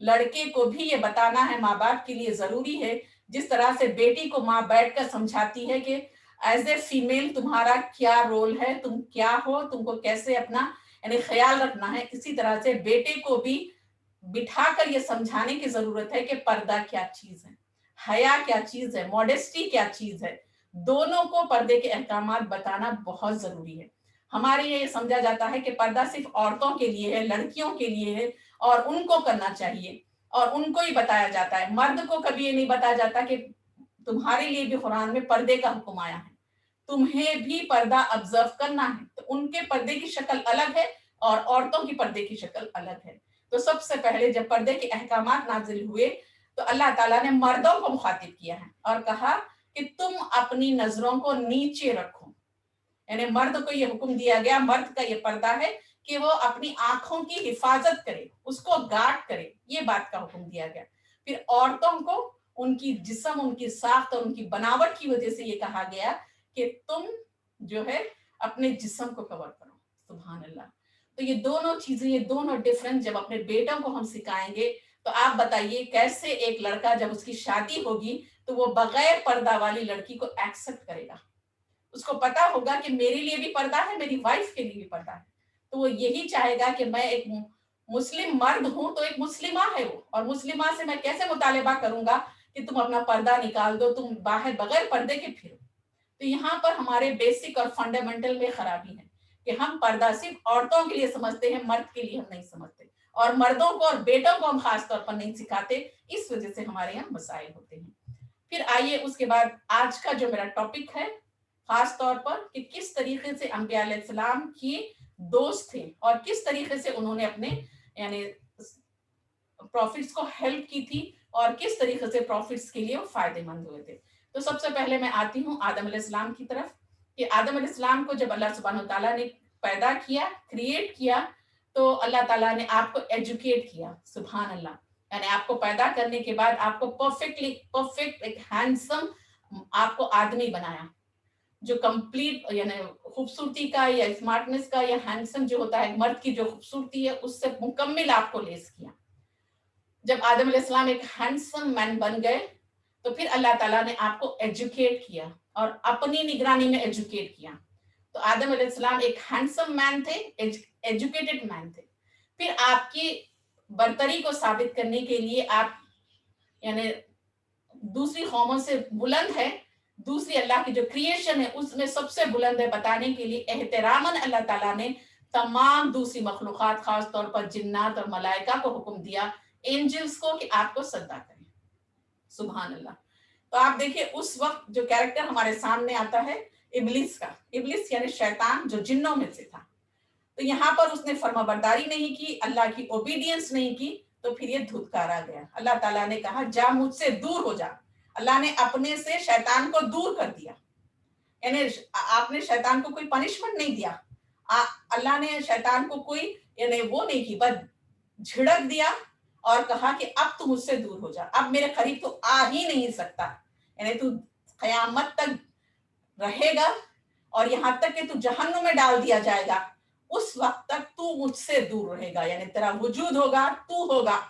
لڑکے کو بھی یہ بتانا ہے، ماں باپ کے لیے ضروری ہے، جس طرح سے بیٹی کو ماں بیٹھ کر سمجھاتی ہے کہ ایز اے فیمیل تمہارا کیا رول ہے، تم کیا ہو، تم کو کیسے اپنا یعنی خیال رکھنا ہے، اسی طرح سے بیٹے کو بھی بٹھا کر یہ سمجھانے کی ضرورت ہے کہ پردہ کیا چیز ہے، حیا کیا چیز ہے، ماڈesty کیا چیز ہے. دونوں کو پردے کے احکامات بتانا بہت ضروری ہے. ہمارے یہ سمجھا جاتا ہے کہ پردہ صرف عورتوں کے لیے ہے، لڑکیوں کے لیے ہے اور ان کو کرنا چاہیے اور ان کو ہی بتایا جاتا ہے. مرد کو کبھی یہ نہیں بتایا جاتا کہ تمہارے لیے بھی قرآن میں پردے کا حکم آیا ہے، تمہیں بھی پردہ آبزرو کرنا ہے. تو ان کے پردے کی شکل الگ ہے اور عورتوں کی پردے کی شکل الگ ہے. تو سب سے پہلے جب پردے کے احکامات نازل ہوئے تو اللہ تعالیٰ نے مردوں کو مخاطب کیا ہے اور کہا کہ تم اپنی نظروں کو نیچے رکھو. یعنی مرد کو یہ حکم دیا گیا، مرد کا یہ پردہ ہے کہ وہ اپنی آنکھوں کی حفاظت کرے، اس کو گارڈ کرے، یہ بات کا حکم دیا گیا. پھر عورتوں کو ان کی جسم، ان کی ساخت اور ان کی بناوٹ کی وجہ سے یہ کہا گیا کہ تم جو ہے اپنے جسم کو کور کرو. سبحان اللہ. تو یہ دونوں چیزیں، یہ دونوں ڈفرنس جب اپنے بیٹوں کو ہم سکھائیں گے تو آپ بتائیے کیسے ایک لڑکا جب اس کی شادی ہوگی تو وہ بغیر پردہ والی لڑکی کو ایکسپٹ کرے گا. اس کو پتا ہوگا کہ میرے لیے بھی پردہ ہے، میری وائف کے لیے بھی پردہ ہے. تو وہ یہی چاہے گا کہ میں ایک مسلم مرد ہوں تو ایک مسلمہ ہے وہ، اور مسلمہ سے میں کیسے مطالبہ کروں گا کہ تم اپنا پردہ نکال دو، تم باہر بغیر پردے کے پھرو. تو یہاں پر ہمارے بیسک اور فنڈامنٹل میں خرابی ہے کہ ہم پردہ صرف عورتوں کے لیے سمجھتے ہیں، مرد کے لیے ہم نہیں سمجھتے، اور مردوں کو اور بیٹوں کو ہم خاص طور پر نہیں سکھاتے. اس وجہ سے ہمارے یہاں مسائل ہوتے ہیں. پھر آئیے اس کے بعد آج کا جو میرا ٹاپک ہے خاص طور پر کہ کس طریقے سے انبیاء علیہ السلام کی دوست تھے اور کس طریقے سے انہوں نے اپنے یعنی پروفٹس کو ہیلپ کی تھی اور کس طریقے سے پروفٹس کے لیے وہ فائدے مند ہوئے تھے. تو سب سے پہلے میں آتی ہوں آدم علیہ السلام کی طرف کہ آدم علیہ السلام کو جب اللہ سبحانہ وتعالیٰ نے پیدا کیا، کریٹ کیا، تو اللہ تعالیٰ نے آپ کو ایجوکیٹ کیا. سبحان اللہ. یعنی آپ کو پیدا کرنے کے بعد آپ کو پرفیکٹ ایک ہینڈسم آپ کو آدمی بنایا جو کمپلیٹ یعنی خوبصورتی کا یا اسمارٹنس کا یا ہینڈسم جو ہوتا ہے مرد کی جو خوبصورتی ہے اس سے مکمل آپ کو لیس کیا. جب آدم علیہ السلام ایک ہینڈسم مین بن گئے تو پھر اللہ تعالیٰ نے آپ کو ایجوکیٹ کیا اور اپنی نگرانی میں ایجوکیٹ کیا. تو آدم علیہ السلام ایک ہینڈسم مین تھے، ایجوکیٹڈ مین تھے. پھر آپ کی برتری کو ثابت کرنے کے لیے آپ یعنی دوسری قوموں سے بلند ہے، دوسری اللہ کی جو کریشن ہے اس میں سب سے بلند ہے بتانے کے لیے احتراماً اللہ تعالیٰ نے تمام دوسری مخلوقات خاص طور پر جنات اور ملائکہ کو حکم دیا، اینجلز کو، کہ آپ کو سجدہ کریں. سبحان اللہ. تو آپ دیکھیں اس وقت جو کیریکٹر ہمارے سامنے آتا ہے ابلیس کا. ابلیس یعنی شیطان جو جنوں میں سے تھا. تو یہاں پر اس نے فرما برداری نہیں کی، اللہ کی اوبیڈینس نہیں کی، تو پھر یہ دھتکارا گیا. اللہ تعالیٰ نے کہا جا مجھ سے دور ہو جا. اللہ نے اپنے سے شیطان کو دور کر دیا. یعنی آپ نے شیطان کو کوئی پنشمنٹ نہیں دیا، اللہ نے شیطان کو کوئی یعنی وہ نہیں کی، بس جھڑک دیا اور کہا کہ اب تو مجھ سے دور ہو جا، اب میرے قریب تو آ ہی نہیں سکتا. یعنی تو قیامت تک رہے گا اور یہاں تک کہ تو جہنم میں ڈال دیا جائے گا، اس وقت تک تو مجھ سے دور رہے گا. یعنی تیرا وجود ہوگا، تو ہوگا،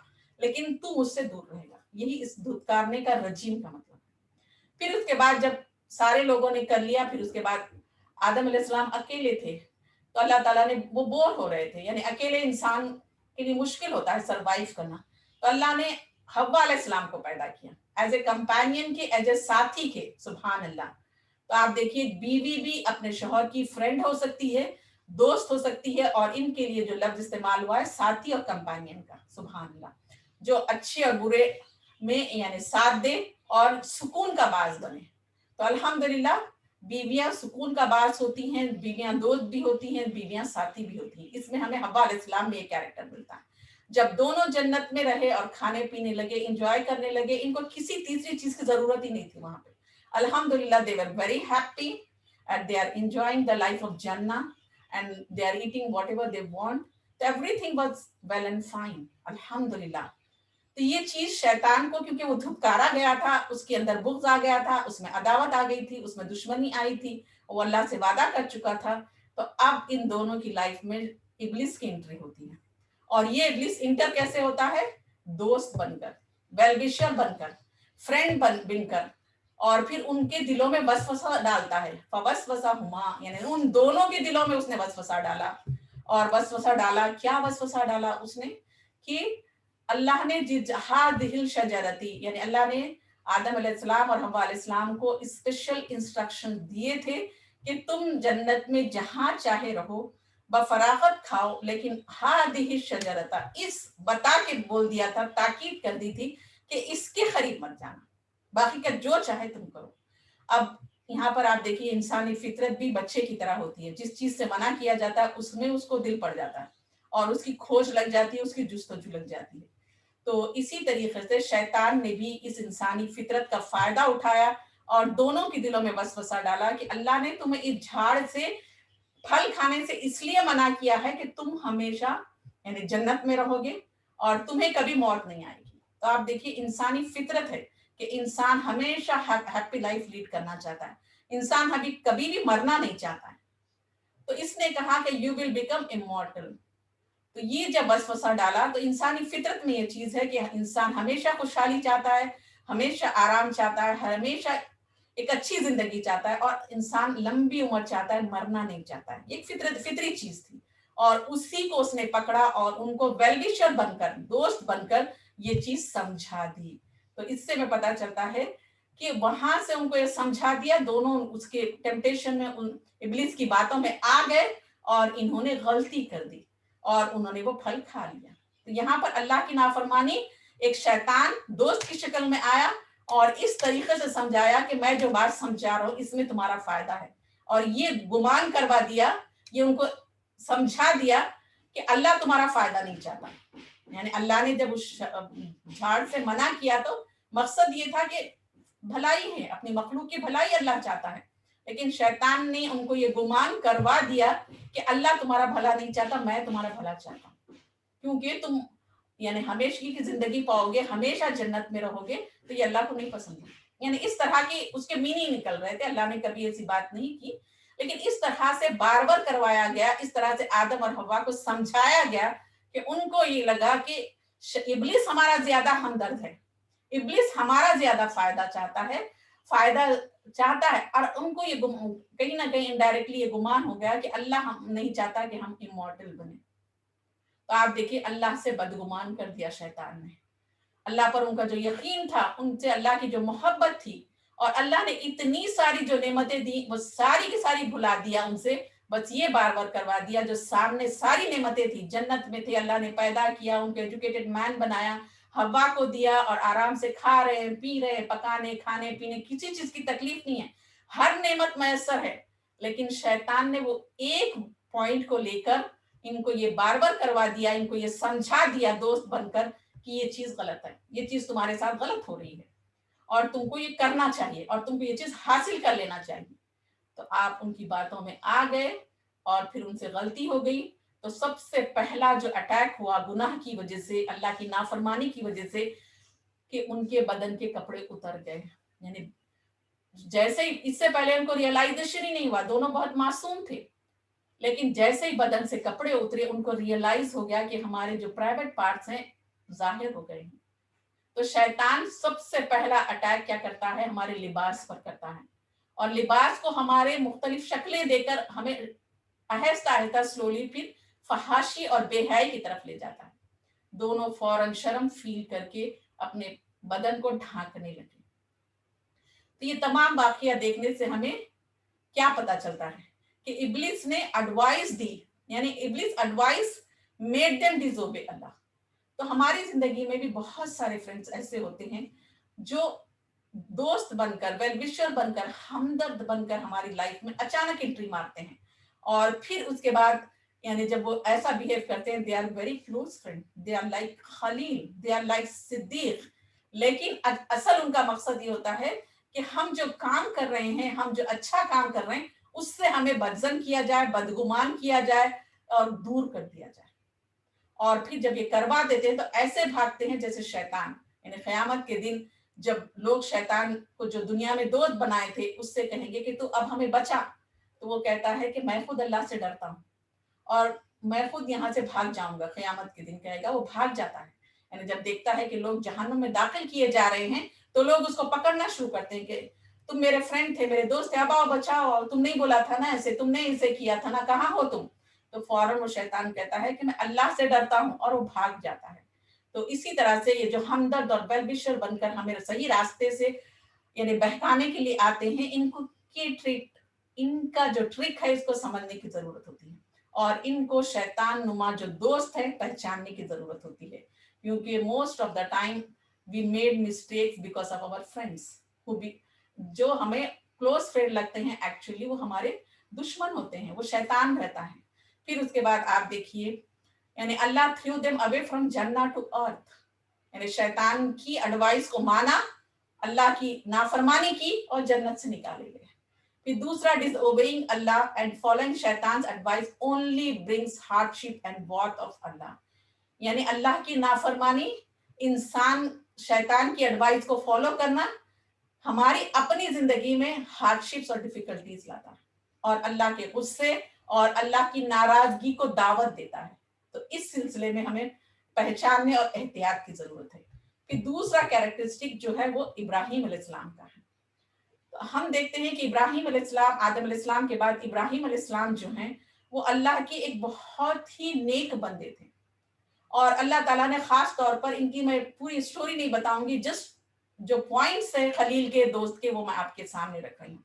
لیکن تو مجھ سے دور رہے گا. یہی اس دھتکارنے کا رجیم کا مطلب. پھر اس کے بعد جب سارے لوگوں نے کر لیا، پھر اس کے بعد آدم علیہ السلام اکیلے تھے تو اللہ تعالیٰ نے وہ بور ہو رہے تھے. یعنی اکیلے انسان کے لیے مشکل ہوتا ہے سروائیو کرنا، تو اللہ نے حوا علیہ السلام کو پیدا کیا ایز اے کمپینین کے، ایز اے ساتھی کے. سبحان اللہ. تو آپ دیکھیے بیوی بھی اپنے شوہر کی فرینڈ ہو سکتی ہے، دوست ہو سکتی ہے، اور ان کے لیے جو لفظ استعمال ہوا ہے ساتھی اور کمپینین کا. سبحان اللہ. جو اچھے اور برے میں یعنی ساتھ دے اور سکون کا باعث بنے. تو الحمدللہ بیویاں سکون کا باعث ہوتی ہیں، بیویاں دوست بھی ہوتی ہیں، بیویاں ساتھی بھی ہوتی ہیں. اس میں ہمیں حوا علیہ السلام میں یہ کیریکٹر ملتا ہے. جب دونوں جنت میں رہے اور کھانے پینے لگے، انجوائے کرنے لگے، ان کو کسی تیسری چیز کی ضرورت ہی نہیں تھی وہاں پہ. Alhamdulillah, they were very happy and they are enjoying the life of Jannah and they are eating whatever they want. So everything was well and fine. Alhamdulillah. تو یہ چیز شیطان کو کیونکہ وہ دھتکارا گیا تھا، اس کے اندر بغض آ گیا تھا، اس میں عداوت آ گئی تھی، اس میں دشمنی آئی تھی، وہ اللہ سے وعدہ کر چکا تھا. تو اب ان دونوں کی لائف میں ابلیس کی انٹری ہوتی ہے. اور یہ ابلیس انٹر کیسے ہوتا ہے؟ دوست بن کر، ویل وشر بن کر، فرینڈ بن کر، اور پھر ان کے دلوں میں وسوسہ ڈالتا ہے. فوسوسہما، یعنی ان دونوں کے دلوں میں اس نے وسوسہ ڈالا. اور وسوسہ ڈالا، کیا وسوسہ ڈالا اس نے؟ کہ اللہ نے هذه الشجرتی، یعنی اللہ نے آدم علیہ السلام اور حوا علیہ السلام کو اسپیشل انسٹرکشن دیے تھے کہ تم جنت میں جہاں چاہے رہو، بفراغت کھاؤ، لیکن هذه الشجرۃ، اس بتا کے بول دیا تھا، تاکید کر دی تھی کہ اس کے قریب مت جانا، باقی کا جو چاہے تم کرو. اب یہاں پر آپ دیکھیے انسانی فطرت بھی بچے کی طرح ہوتی ہے. جس چیز سے منع کیا جاتا ہے اس میں اس کو دل پڑ جاتا ہے اور اس کی کھوج لگ جاتی ہے، اس کی جستجو لگ جاتی ہے. تو اسی طریقے سے شیطان نے بھی اس انسانی فطرت کا فائدہ اٹھایا اور دونوں کے دلوں میں وسوسہ ڈالا کہ اللہ نے تمہیں اس جھاڑ سے پھل کھانے سے اس لیے منع کیا ہے کہ تم ہمیشہ یعنی جنت میں رہو گے اور تمہیں کبھی موت نہیں آئے گی. تو آپ دیکھیے انسانی فطرت ہے کہ انسان ہمیشہ ہیپی لائف لیڈ کرنا چاہتا ہے, انسان کبھی بھی مرنا نہیں چاہتا ہے. تو اس نے کہا کہ یو ول بیکم امورٹل. تو یہ جب وسوسہ ڈالا تو انسانی فطرت میں یہ چیز ہے کہ انسان ہمیشہ خوشحالی چاہتا ہے, ہمیشہ آرام چاہتا ہے, ہمیشہ ایک اچھی زندگی چاہتا ہے, اور انسان لمبی عمر چاہتا ہے, مرنا نہیں چاہتا ہے. ایک فطری چیز تھی, اور اسی کو اس نے پکڑا اور ان کو ویل وشر بن کر, دوست بن کر یہ چیز سمجھا دی. تو اس سے میں پتا چلتا ہے کہ وہاں سے ان کو یہ سمجھا دیا, دونوں اس کے ٹیمپٹیشن میں, ابلیس کی باتوں میں آ گئے اور انہوں نے غلطی کر دی اور انہوں نے وہ پھل کھا لیا. تو یہاں پر اللہ کی نافرمانی, ایک شیطان دوست کی شکل میں آیا اور اس طریقے سے سمجھایا کہ میں جو بات سمجھا رہا ہوں اس میں تمہارا فائدہ ہے, اور یہ گمان کروا دیا, یہ ان کو سمجھا دیا کہ اللہ تمہارا فائدہ نہیں چاہتا. یعنی اللہ نے جب اس جھاڑ سے منع کیا تو مقصد یہ تھا کہ بھلائی ہے, اپنی مخلوق کی بھلائی اللہ چاہتا ہے, لیکن شیطان نے ان کو یہ گمان کروا دیا کہ اللہ تمہارا بھلا نہیں چاہتا, میں تمہارا بھلا چاہتا ہوں, کیونکہ تم یعنی ہمیشہ کی زندگی پاؤ گے, ہمیشہ جنت میں رہو گے, تو یہ اللہ کو نہیں پسند ہے. یعنی اس طرح کے اس کے میننگ نکل رہے تھے. اللہ نے کبھی ایسی بات نہیں کی, لیکن اس طرح سے بار بار کروایا گیا, اس طرح سے آدم اور حوا کو سمجھایا گیا کہ ان کو یہ لگا کہ ابلیس ہمارا زیادہ ہمدرد ہے, ابلیس ہمارا زیادہ فائدہ چاہتا ہے, اور ان کو یہ کہیں نہ کہیں انڈائریکٹلی یہ گمان ہو گیا کہ اللہ ہم نہیں چاہتا کہ ہم امورٹل بنے. تو آپ دیکھیے اللہ سے بدگمان کر دیا شیطان نے. اللہ پر ان کا جو یقین تھا, ان سے اللہ کی جو محبت تھی, اور اللہ نے اتنی ساری جو نعمتیں دی وہ ساری کی ساری بھلا دیا ان سے. بس یہ بار بار کروا دیا جو سامنے ساری نعمتیں تھی, جنت میں تھے, اللہ نے پیدا کیا, ان کو ایجوکیٹڈ مین بنایا, ہوا کو دیا, اور آرام سے کھا رہے ہیں, پی رہے ہیں, پکانے کھانے پینے کسی چیز کی تکلیف نہیں ہے, ہر نعمت میسر ہے. لیکن شیطان نے وہ ایک پوائنٹ کو لے کر ان کو یہ بار بار کروا دیا, ان کو یہ سمجھا دیا دوست بن کر کہ یہ چیز غلط ہے, یہ چیز تمہارے ساتھ غلط ہو رہی ہے, اور تم کو یہ کرنا چاہیے, اور تم کو یہ چیز حاصل کر لینا چاہیے. تو آپ ان کی باتوں میں آ گئے اور پھر ان سے غلطی ہو گئی. تو سب سے پہلا جو اٹیک ہوا گناہ کی وجہ سے, اللہ کی نافرمانی کی وجہ سے, کہ ان کے بدن کے کپڑے اتر گئے. یعنی جیسے ہی, اس سے پہلے ان کو ریئلائزیشن ہی نہیں ہوا, دونوں بہت معصوم تھے, لیکن جیسے ہی بدن سے کپڑے اترے ان کو ریئلائز ہو گیا کہ ہمارے جو پرائیویٹ پارٹس ہیں ظاہر ہو گئے ہیں. تو شیطان سب سے پہلا اٹیک کیا کرتا ہے, ہمارے لباس پر کرتا ہے, اور لباس کو ہمارے مختلف شکلیں دے کر ہمیں آہستہ آہستہ سلولی پھر فحاشی اور بے حیائی کی طرف لے جاتا ہے. دونوں فوراً شرم فیل کر کے اپنے بدن کو ڈھانکنے لگے. تو یہ تمام واقعہ دیکھنے سے ہمیں کیا پتا چلتا ہے کہ ابلیس نے ایڈوائس دی, یعنی ابلیس ایڈوائس میڈ دیم ڈیزوبے اللہ. تو ہماری زندگی میں بھی بہت سارے فرینڈس ایسے ہوتے ہیں جو دوست بن کر, ویل وشر بن کر, ہمدرد بن کر ہماری لائف میں اچانک انٹری مارتے ہیں, اور پھر اس کے بعد یعنی جب وہ ایسا بہیو کرتے ہیں, they are very close friend, they are like خلیل, دے آر لائک صدیق, لیکن اصل ان کا مقصد یہ ہوتا ہے کہ ہم جو کام کر رہے ہیں, ہم جو اچھا کام کر رہے ہیں, اس سے ہمیں بدظن کیا جائے, بدگمان کیا جائے اور دور کر دیا جائے. اور پھر جب یہ کروا دیتے ہیں تو ایسے بھاگتے ہیں جیسے شیطان. یعنی قیامت کے دن جب لوگ شیطان کو جو دنیا میں دوست بنائے تھے اس سے کہیں گے کہ تو اب ہمیں بچا, تو وہ کہتا ہے کہ میں خود اللہ سے ڈرتا ہوں اور میں خود یہاں سے بھاگ جاؤں گا. قیامت کے دن کہے گا, وہ بھاگ جاتا ہے. یعنی جب دیکھتا ہے کہ لوگ جہنم میں داخل کیے جا رہے ہیں تو لوگ اس کو پکڑنا شروع کرتے ہیں کہ تم میرے فرینڈ تھے, میرے دوست تھے, اب آؤ بچاؤ, تم نہیں بولا تھا نا ایسے, تم نے اسے کیا تھا نا, کہاں ہو تم. تو فوراً وہ شیطان کہتا ہے کہ میں اللہ سے ڈرتا ہوں, اور وہ بھاگ جاتا ہے. تو اسی طرح سے یہ جو ہمدرد اور ویل وشر بن کر ہمیں صحیح راستے سے یعنی بہکانے کے لیے آتے ہیں, ان کا جو ٹرک ہے اس کو سمجھنے کی ضرورت ہوتی ہے, اور ان کو شیطان نما جو دوست ہے پہچاننے کی ضرورت ہوتی ہے. کیونکہ most of the time we made mistakes because of our friends, جو ہمیں کلوز فرینڈ لگتے ہیں ایکچولی وہ ہمارے دشمن ہوتے ہیں, وہ شیطان رہتا ہے. پھر اس کے بعد آپ دیکھیے یعنی اللہ threw them away from Jannah to earth, یعنی شیطان کی ایڈوائس کو مانا, اللہ کی نافرمانی کی اور جنت سے نکالے گئے. پھر دوسرا, disobeying Allah and following شیطان's advice only brings hardship and wrath of Allah. یعنی اللہ کی نافرمانی انسان شیطان کی ایڈوائس کو فالو کرنا ہماری اپنی زندگی میں ہارڈشپس اور ڈیفیکلٹیز لاتا ہے اور اللہ کے غصے اور اللہ کی ناراضگی کو دعوت دیتا ہے. تو اس سلسلے میں ہمیں پہچاننے اور احتیاط کی ضرورت ہے. پھر دوسرا کیریکٹرسٹک جو ہے وہ ابراہیم علیہ السلام کا ہے. تو ہم دیکھتے ہیں کہ ابراہیم علیہ السلام، آدم علیہ السلام کے بعد ابراہیم علیہ السلام جو ہیں وہ اللہ کے ایک بہت ہی نیک بندے تھے. اور اللہ تعالیٰ نے خاص طور پر، ان کی میں پوری اسٹوری نہیں بتاؤں گی، جسٹ جو پوائنٹس ہیں خلیل کے دوست کے وہ میں آپ کے سامنے رکھ رہی ہوں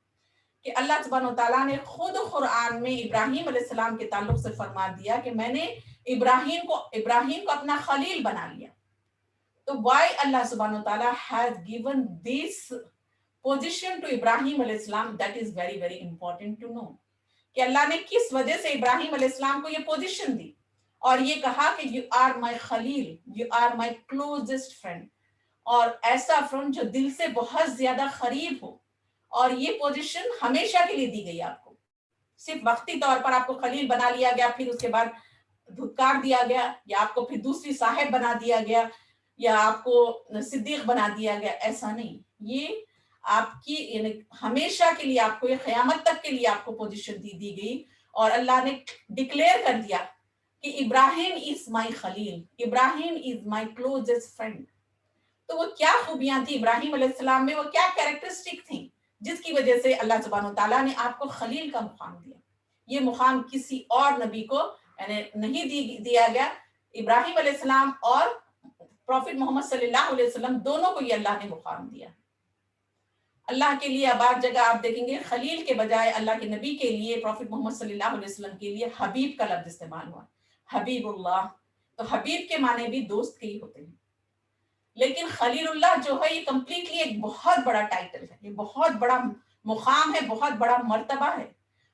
کہ اللہ سبحانہ وتعالیٰ نے خود قرآن میں ابراہیم علیہ السلام کے تعلق سے فرما دیا کہ میں نے ابراہیم کو اپنا خلیل بنا لیا. تو وائی اللہ سبحانہ وتعالیٰ has given this position to ابراہیم علیہ السلام, that is very very important to know کہ اللہ نے کس وجہ سے ابراہیم علیہ السلام کو یہ پوزیشن دی اور یہ کہا کہ you are my Khalil, you are my closest friend, اور ایسا فرینڈ جو دل سے بہت زیادہ قریب ہو. اور یہ پوزیشن ہمیشہ کے لیے دی گئی آپ کو. صرف وقتی طور پر آپ کو خلیل بنا لیا گیا، پھر اس کے بعد دھتکار دیا گیا، یا آپ کو پھر دوسری صاحب بنا دیا گیا، یا آپ کو صدیق بنا دیا گیا، ایسا نہیں. یہ آپ کی یعنی ہمیشہ کے لیے آپ کو، یہ قیامت تک کے لیے آپ کو پوزیشن دی گئی. اور اللہ نے ڈکلیئر کر دیا کہ ابراہیم از مائی خلیل، ابراہیم از مائی کلوزسٹ فرینڈ. تو وہ کیا خوبیاں تھیں ابراہیم علیہ السلام میں، وہ کیا کیریکٹرسٹک تھیں جس کی وجہ سے اللہ سبحانہ وتعالیٰ نے آپ کو خلیل کا مقام دیا. یہ مقام کسی اور نبی کو یعنی نہیں دیا گیا. ابراہیم علیہ السلام اور پروفٹ محمد صلی اللہ علیہ وسلم دونوں کو یہ اللہ نے مقام دیا. اللہ کے لیے بعض جگہ آپ دیکھیں گے خلیل کے بجائے اللہ کے نبی کے لیے، پروفٹ محمد صلی اللہ علیہ وسلم کے لیے حبیب کا لفظ استعمال ہوا، حبیب اللہ. تو حبیب کے معنی بھی دوست کے ہی ہوتے ہیں. لیکن خلیل اللہ جو ہے یہ کمپلیٹلی ایک بہت بڑا ٹائٹل ہے، یہ بہت بڑا مقام ہے، بہت بڑا مرتبہ ہے.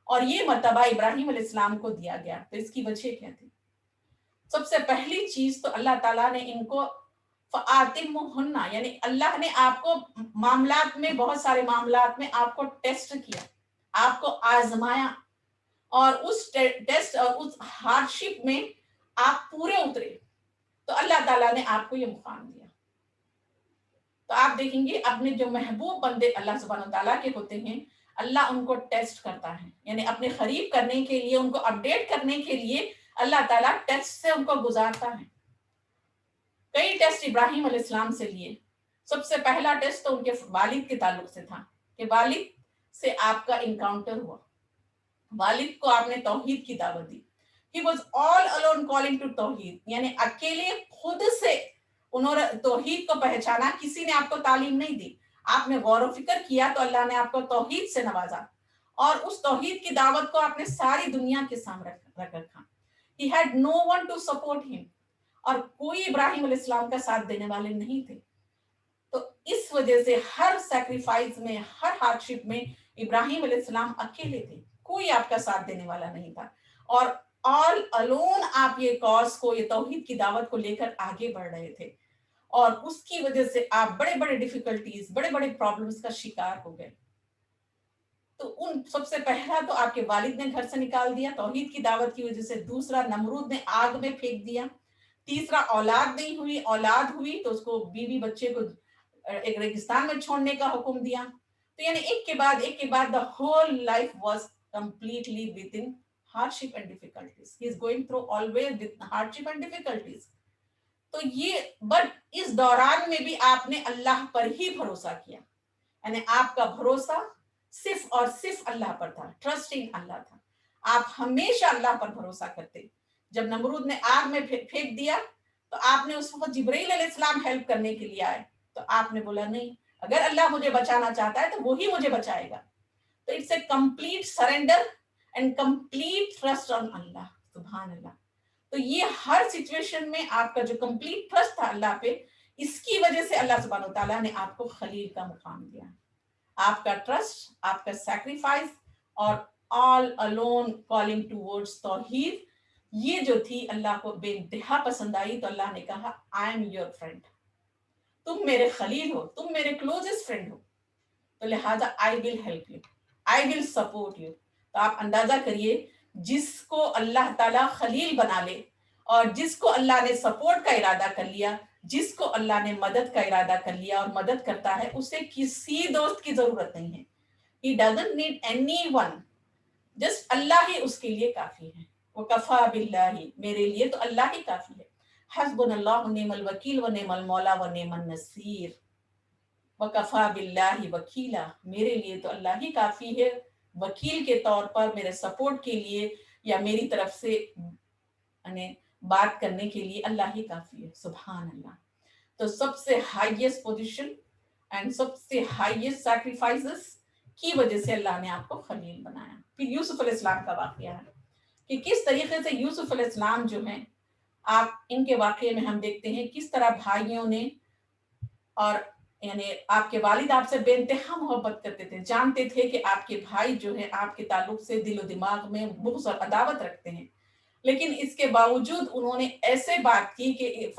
اور یہ مرتبہ ابراہیم علیہ السلام کو دیا گیا. تو اس کی وجہ کیا تھی؟ سب سے پہلی چیز تو اللہ تعالیٰ نے ان کو فآتمہن، یعنی اللہ نے آپ کو معاملات میں، بہت سارے معاملات میں آپ کو ٹیسٹ کیا، آپ کو آزمایا، اور اس ٹیسٹ اور اس ہارڈشپ میں آپ پورے اترے تو اللہ تعالیٰ نے آپ کو یہ مقام دیا. تو آپ دیکھیں گے اپنے جو محبوب بندے اللہ سبحانہ تعالیٰ کے ہوتے ہیں، اللہ ان کو ٹیسٹ کرتا ہے، یعنی اپنے قریب کرنے کے لیے، ان کو اپڈیٹ کرنے کے لیے اللہ تعالیٰ ٹیسٹ سے ان کو گزارتا ہے. کئی ٹیسٹ ابراہیم علیہ السلام سے لیے. سب سے پہلا ٹیسٹ تو ان کے والد کے تعلق سے تھا کہ والد سے آپ کا انکاؤنٹر ہوا، والد کو آپ نے توحید کی دعوت دی. He was all alone calling to توحید، یعنی اکیلے خود سے انہوں نے توحید کو پہچانا، کسی نے آپ کو تعلیم نہیں دی. آپ نے غور و فکر کیا تو اللہ نے آپ کو توحید سے نوازا، اور اس توحید کی دعوت کو آپ نے ساری دنیا کے سامنے رکھ رکھا. He had no one to support him، اور کوئی ابراہیم علیہ السلام کا ساتھ دینے والے نہیں تھے. تو اس وجہ سے ہر سیکریفائس میں، ہر ہارڈشپ میں ابراہیم علیہ السلام اکیلے تھے، کوئی آپ کا ساتھ دینے والا نہیں تھا. اور آل الون آپ یہ کاز کو، یہ توحید کی دعوت کو لے کر آگے بڑھ رہے تھے، اور اس کی وجہ سے آپ بڑے بڑے ڈیفیکلٹیز، بڑے بڑے پرابلمز کا شکار ہو گئے. تو ان سب سے پہلا تو آپ کے والد نے گھر سے نکال دیا توحید کی دعوت کی وجہ سے. دوسرا نمرود نے آگ میں پھینک دیا. تیسرا اولاد نہیں ہوئی، اولاد ہوئی تو اس کو بیوی بچے کو ایک ریگستان میں چھوڑنے کا حکم دیا. تو یعنی ایک کے بعد the whole life was completely within hardship and difficulties. He is going through always with hardship and difficulties. تو یہ بٹ اس دوران میں بھی آپ نے اللہ پر ہی بھروسہ کیا، یعنی آپ کا بھروسہ صرف اور صرف اللہ پر تھا، ٹرسٹنگ اللہ تھا. آپ ہمیشہ اللہ پر بھروسہ کرتے. جب نمرود نے آگ میں پھینک دیا تو آپ نے اس وقت جبرائیل علیہ السلام ہیلپ کرنے کے لیے آئے، تو آپ نے بولا نہیں، اگر اللہ مجھے بچانا چاہتا ہے تو وہی مجھے بچائے گا. تو it's a complete surrender and complete trust on اللہ. سبحان اللہ. تو یہ ہر سچویشن میں آپ کا جو کمپلیٹ ٹرسٹ تھا اللہ پہ، اس کی وجہ سے اللہ سبحانہ وتعالیٰ نے آپ کو خلیل کا مقام دیا. آپ کا ٹرسٹ، آپ کا سیکریفائس، اور آل الون کالنگ ٹوورڈز توحید، یہ جو تھی اللہ کو بے انتہا پسند آئی. تو اللہ نے کہا آئی ایم یور فرینڈ، تم میرے خلیل ہو، تم میرے کلوزسٹ فرینڈ ہو، تو لہٰذا I will help you, I will support you. تو آپ اندازہ کریے، جس کو اللہ تعالیٰ خلیل بنا لے اور جس کو اللہ نے سپورٹ کا ارادہ کر لیا، جس کو اللہ نے مدد کا ارادہ کر لیا اور مدد کرتا ہے اسے کسی دوست کی ضرورت نہیں ہے. He doesn't need anyone. Just اللہ ہی اس کے لیے کافی ہے. وَكَفَى بِاللَّهِ, میرے لیے تو اللہ ہی کافی ہے. حسبنا اللہ ونعم الوکیل ونعم المولا ونعم النصیر. وَكَفَى بِاللَّهِ وکیلا, میرے لیے تو اللہ ہی کافی ہے وکیل کے طور پر, میرے سپورٹ کے لیے یا میری طرف سے یعنی بات کرنے کے لیے اللہ ہی کافی ہے. سبحان اللہ. تو سب سے ہائیسٹ پوزیشن اینڈ سب سے ہائیسٹ سیکریفائسز کی وجہ سے اللہ نے آپ کو خلیل بنایا. پھر یوسف علیہ السلام کا واقعہ ہے کہ کس طریقے سے یوسف علیہ السلام جو ہیں, آپ ان کے واقعے میں ہم دیکھتے ہیں کس طرح بھائیوں نے, اور یعنی آپ کے والد آپ سے بے انتہا محبت کرتے تھے, جانتے تھے کہ آپ کے بھائی جو ہیں آپ کے تعلق سے دل و دماغ میں بغض اور عداوت رکھتے ہیں, لیکن اس کے باوجود انہوں نے ایسے بات کی کہ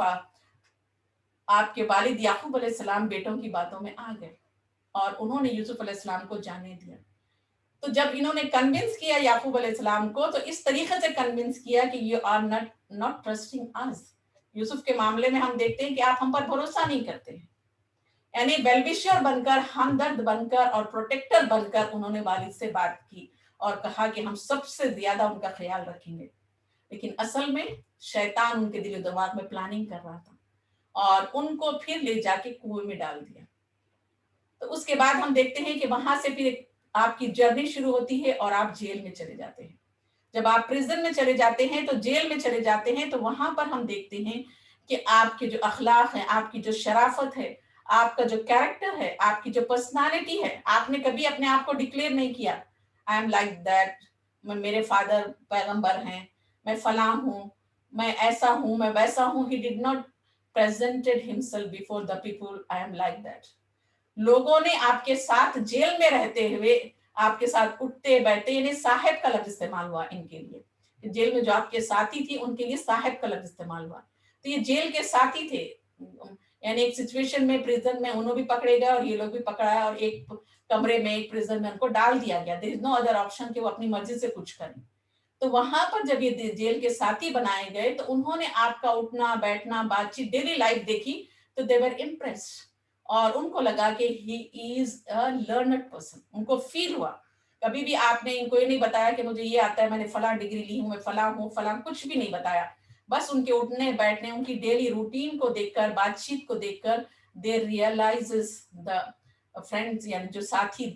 آپ کے والد یعقوب علیہ السلام بیٹوں کی باتوں میں آ گئے اور انہوں نے یوسف علیہ السلام کو جانے دیا. تو جب انہوں نے کنونس کیا یعقوب علیہ السلام کو, تو اس طریقے سے کنونس کیا کہ you are not trusting us. Yusuf کے معاملے میں ہم دیکھتے ہیں کہ آپ ہم پر بھروسہ نہیں کرتے ہیں. یعنی ویلوشر بن کر, ہمدرد بن کر اور پروٹیکٹر بن کر انہوں نے والد سے بات کی اور کہا کہ ہم سب سے زیادہ ان کا خیال رکھیں گے. لیکن اصل میں شیطان ان کے دل و دماغ میں پلاننگ کر رہا تھا اور ان کو پھر لے جا کے کنویں میں ڈال دیا. تو اس کے بعد ہم دیکھتے ہیں کہ وہاں سے پھر آپ کی جرنی شروع ہوتی ہے اور آپ جیل میں چلے جاتے ہیں. جب آپ پریزن میں چلے جاتے ہیں تو جیل میں چلے جاتے ہیں, تو وہاں پر ہم دیکھتے ہیں کہ آپ کے جو اخلاق ہیں, آپ کی جو شرافت ہے, آپ کا جو کیریکٹر ہے, آپ کی جو پرسنالٹی ہے, آپ نے کبھی اپنے آپ کو ڈکلیئر نہیں کیا آئی ایم لائک دیٹ, میرے فادر پیغمبر ہیں, میں فلاں ہوں, میں ایسا ہوں, میں ویسا ہوں. He did not presented himself before the people I am like that. لوگوں نے آپ کے ساتھ جیل میں رہتے ہوئے آپ کے ساتھ اٹھتے بیٹھتے, یعنی صاحب کا لفظ استعمال ہوا ان کے لیے. جیل میں جو آپ کے ساتھی تھی ان کے لیے صاحب کا لفظ استعمال ہوا. تو یہ جیل کے ساتھی تھے, یعنی ایک سچویشن میں پریزن میں انہوں بھی پکڑے گئے اور یہ لوگ بھی پکڑایا اور ایک کمرے میں ایک پریزن میں ان کو ڈال دیا گیا. there is no other option کہ وہ اپنی مرضی سے کچھ کریں. تو وہاں پر جب یہ جیل کے ساتھی بنائے گئے تو انہوں نے آپ کا اٹھنا بیٹھنا بات چیت ڈیلی لائف دیکھی تو they were impressed, اور ان کو لگا کہ he is a learned person. ان کو فیل ہوا. کبھی بھی آپ نے ان کو یہ نہیں بتایا کہ مجھے یہ آتا ہے, میں نے فلاں ڈگری لی ہوں, میں فلاں ہوں فلاں, کچھ بھی نہیں بتایا. بس ان کے اٹھنے بیٹھنے, ان کی ڈیلی روٹین کو دیکھ کر, بات چیت کو دیکھ کر they realizes the friends, یعنی جو ساتھی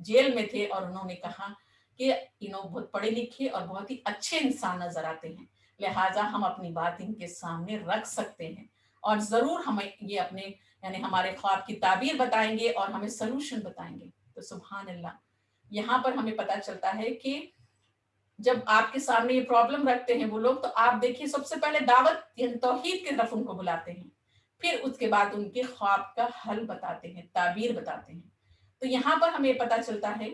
جیل میں تھے, اور انہوں نے کہا کہ بہت پڑھے لکھے اور بہت ہی اچھے انسان نظر آتے ہیں, لہٰذا ہم اپنی بات ان کے سامنے رکھ سکتے ہیں اور ضرور ہمیں یہ اپنے یعنی ہمارے خواب کی تعبیر بتائیں گے اور ہمیں سلوشن بتائیں گے. تو سبحان اللہ, یہاں پر ہمیں پتہ چلتا ہے کہ جب آپ کے سامنے یہ پرابلم رکھتے ہیں وہ لوگ, تو آپ دیکھیے سب سے پہلے دعوت یعنی توحید کی طرف ان کو بلاتے ہیں, پھر اس کے بعد ان کے خواب کا حل بتاتے ہیں, تعبیر بتاتے ہیں. تو یہاں پر ہمیں پتہ چلتا ہے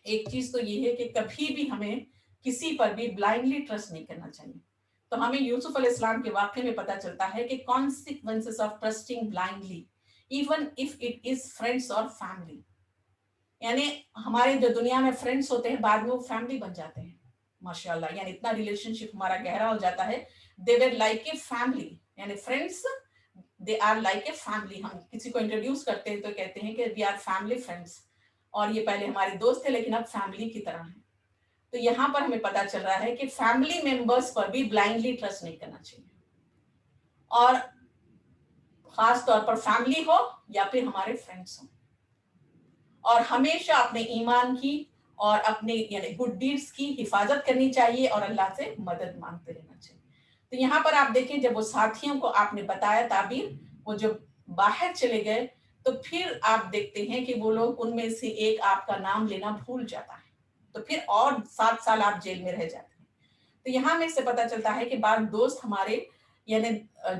ایک چیز تو یہ ہے کہ کبھی بھی ہمیں کسی پر بھی بلائنڈلی ٹرسٹ نہیں کرنا چاہیے. تو ہمیں یوسف علیہ السلام کے واقعے میں پتہ چلتا ہے کہ consequences of trusting blindly even if it is friends or family. یعنی ہمارے جو دنیا میں فرینڈس ہوتے ہیں بعد میں وہ فیملی بن جاتے ہیں ماشاء اللہ, یعنی اتنا ریلیشن شپ ہمارا گہرا ہو جاتا ہے. they were like a family, یعنی friends they are like a family. ہم کسی کو انٹروڈیوس کرتے ہیں تو کہتے ہیں کہ we are family friends, اور یہ پہلے ہمارے دوست تھے لیکن اب فیملی کی طرح ہیں. تو یہاں پر ہمیں پتہ چل رہا ہے کہ فیملی ممبرس پر بھی بلائنڈلی ٹرسٹ نہیں کرنا چاہیے, اور خاص طور پر فیملی ہو یا پھر ہمارے فرینڈس ہوں, اور ہمیشہ اپنے ایمان کی اور اپنے یعنی گڈ ڈیڈس کی حفاظت کرنی چاہیے اور اللہ سے مدد مانگتے رہنا چاہیے. تو یہاں پر آپ دیکھیں جب وہ ساتھیوں کو آپ نے بتایا تعبیر, وہ جب باہر چلے گئے تو پھر آپ دیکھتے ہیں کہ وہ لوگ ان میں سے ایک آپ کا نام لینا بھول جاتا ہے, تو پھر اور 7 سال آپ جیل میں رہ جاتے ہیں. تو یہاں میں سے پتہ چلتا ہے کہ بعض دوست ہمارے یعنی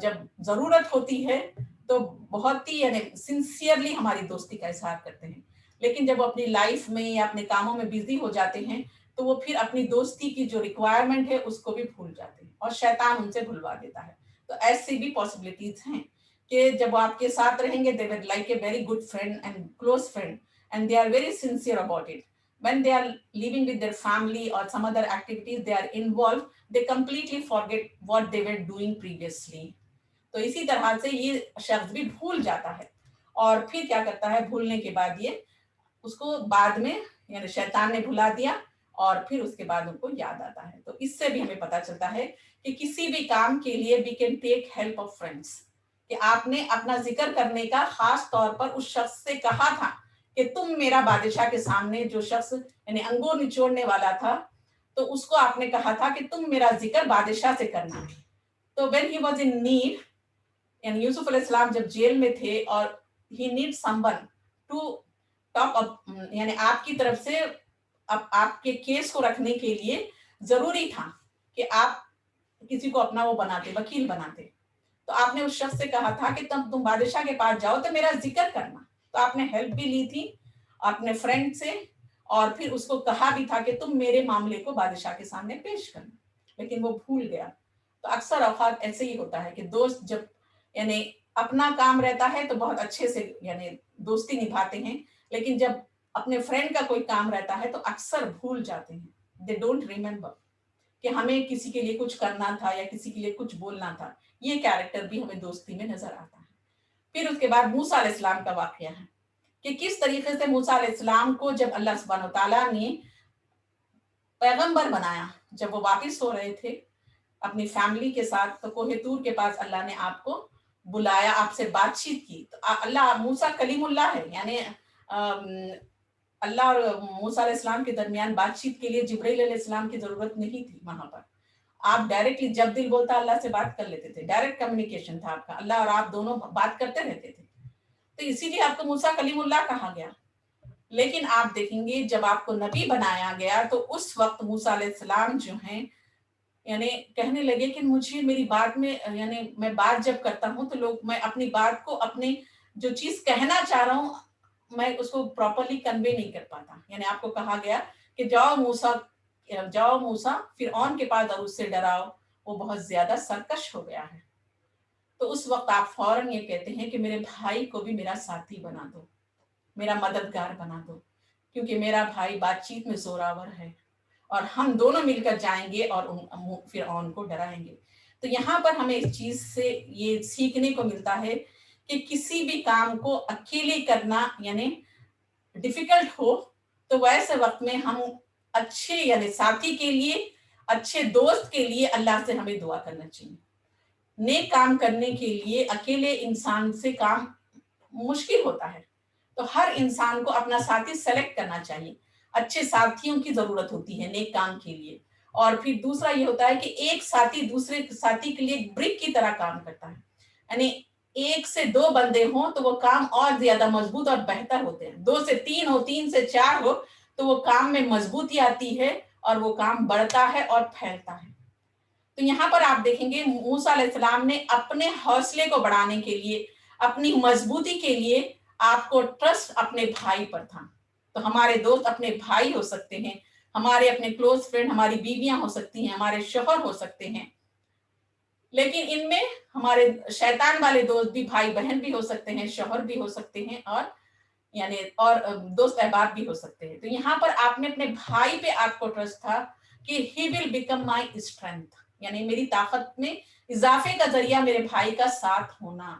جب ضرورت ہوتی ہے تو بہت ہی یعنی سنسیئرلی ہماری دوستی کا اظہار کرتے ہیں, لیکن جب وہ اپنی لائف میں یا اپنے کاموں میں بزی ہو جاتے ہیں تو وہ پھر اپنی دوستی کی جو ریکوائرمنٹ ہے اس کو بھی بھول جاتے ہیں اور شیطان ان سے بھلوا دیتا ہے. تو ایسی بھی پاسبلٹیز ہیں کہ جب وہ آپ کے ساتھ رہیں گے they were like a very good friend and close friend and they are very sincere about it. When they are living with their family or some other activities they are involved, they completely forget what they were doing previously. تو اسی طرح سے یہ شخص بھی بھول جاتا ہے، اور پھر کیا کرتا ہے، بھولنے کے بعد یہ اس کو بعد میں یعنی شیطان نے بھلا دیا اور پھر اس کے بعد ان کو یاد آتا ہے۔ تو اس سے بھی ہمیں پتا چلتا ہے کہ کسی بھی کام کے لیے we can take help of friends, کہ آپ نے اپنا ذکر کرنے کا خاص طور پر اس شخص سے کہا تھا کہ تم میرا بادشاہ کے سامنے، جو شخص یعنی انگور نچوڑنے والا تھا، تو اس کو آپ نے کہا تھا کہ تم میرا ذکر بادشاہ سے کرنا۔ تو when he was in need، یعنی یوسف علیہ السلام جب جیل میں تھے اور he needs someone to talk up، یعنی آپ کی طرف سے آپ کے کیس کو رکھنے کے لیے ضروری تھا کہ آپ کسی کو اپنا وہ بناتے، وکیل بناتے، تو آپ نے اس شخص سے کہا تھا کہ تم بادشاہ کے پاس جاؤ تو میرا ذکر کرنا۔ تو آپ نے ہیلپ بھی لی تھی اپنے فرینڈ سے، اور پھر اس کو کہا بھی تھا کہ تم میرے معاملے کو بادشاہ کے سامنے پیش کرنا، لیکن وہ بھول گیا۔ تو اکثر اوقات ایسے ہی ہوتا ہے کہ دوست جب یعنی اپنا کام رہتا ہے تو بہت اچھے سے یعنی دوستی نبھاتے ہیں، لیکن جب اپنے فرینڈ کا کوئی کام رہتا ہے تو اکثر بھول جاتے ہیں، دے ڈونٹ ریمبر کہ ہمیں کسی کے لیے کچھ کرنا تھا یا کسی کے لیے کچھ بولنا تھا۔ یہ کیریکٹر بھی ہمیں دوستی میں نظر آتا ہے۔ پھر اس کے بعد موسیٰ علیہ السلام کا واقعہ ہے کہ کس طریقے سے موسیٰ علیہ السلام کو جب اللہ سبحانہ وتعالیٰ نے پیغمبر بنایا، جب وہ واپس ہو رہے تھے اپنی فیملی کے ساتھ، تو کوہ طور کے پاس اللہ نے آپ کو بلایا، آپ سے بات چیت کی۔ تو اللہ، موسیٰ کلیم اللہ ہے، یعنی اللہ اور موسیٰ علیہ السلام کے درمیان بات چیت کے لیے جبرائیل علیہ السلام کی ضرورت نہیں تھی۔ وہاں پر آپ ڈائریکٹلی جب دل بولتا اللہ سے بات کر لیتے تھے، ڈائریکٹ کمیونیکیشن تھا آپ کا، اللہ اور آپ دونوں بات کرتے رہتے تھے، تو اسی لیے آپ کو موسیٰ کلیم اللہ کہا گیا۔ لیکن آپ دیکھیں گے جب آپ کو نبی بنایا گیا تو اس وقت موسیٰ علیہ السلام جو ہیں یعنی کہنے لگے کہ مجھے میری بات میں یعنی میں بات جب کرتا ہوں تو لوگ، میں اپنی بات کو، اپنی جو چیز کہنا چاہ رہا ہوں، میں اس کو پراپرلی کنوے نہیں کر پاتا۔ یعنی آپ کو کہا گیا کہ جاؤ موسیٰ فرعون کے پاس اور اس سے ڈراؤ، وہ بہت زیادہ سرکش ہو گیا ہے۔ تو اس وقت آپ فوراً یہ کہتے ہیں کہ میرے بھائی کو بھی میرا ساتھی بنا دو، میرا مددگار بنا دو، کیونکہ میرا بھائی بات چیت میں زوراور ہے، اور ہم دونوں مل کر جائیں گے اور فرعون کو ڈرائیں گے۔ تو یہاں پر ہمیں اس چیز سے یہ سیکھنے کو ملتا ہے کہ کسی بھی کام کو اکیلے کرنا یعنی ڈیفیکلٹ ہو تو ویسے وقت میں ہم اچھے یعنی ساتھی کے لیے، اچھے دوست کے لیے اللہ سے ہمیں دعا کرنا چاہیے۔ نیک کام کرنے کے لیے اکیلے انسان سے کام مشکل ہوتا ہے، تو ہر انسان کو اپنا ساتھی سلیکٹ کرنا چاہیے۔ اچھے ساتھیوں کی ضرورت ہوتی ہے نیک کام کے لیے۔ اور پھر دوسرا یہ ہوتا ہے کہ ایک ساتھی دوسرے ساتھی کے لیے ایک برک کی طرح کام کرتا ہے، یعنی ایک سے دو بندے ہوں تو وہ کام اور زیادہ مضبوط اور بہتر ہوتے ہیں، دو سے تین ہو، تین سے چار ہو تو وہ کام میں مضبوطی آتی ہے اور وہ کام بڑھتا ہے اور پھیلتا ہے۔ تو یہاں پر آپ دیکھیں گے موسیٰ علیہ السلام نے اپنے حوصلے کو بڑھانے کے لیے، اپنی مضبوطی کے لیے، آپ کو ٹرسٹ اپنے بھائی پر تھا۔ تو ہمارے دوست اپنے بھائی ہو سکتے ہیں، ہمارے اپنے کلوز فرینڈ ہماری بیویاں ہو سکتی ہیں، ہمارے شوہر ہو سکتے ہیں، لیکن ان میں ہمارے شیطان والے دوست بھی بھائی بہن بھی ہو سکتے ہیں، شوہر بھی ہو سکتے ہیں، اور یعنی اور دوست احباب بھی ہو سکتے ہیں۔ تو یہاں پر آپ نے اپنے بھائی پہ آپ کو ٹرسٹ تھا کہ ہی ول بیکم مائی اسٹرینتھ، یعنی میری طاقت میں اضافے کا ذریعہ میرے بھائی کا ساتھ ہونا۔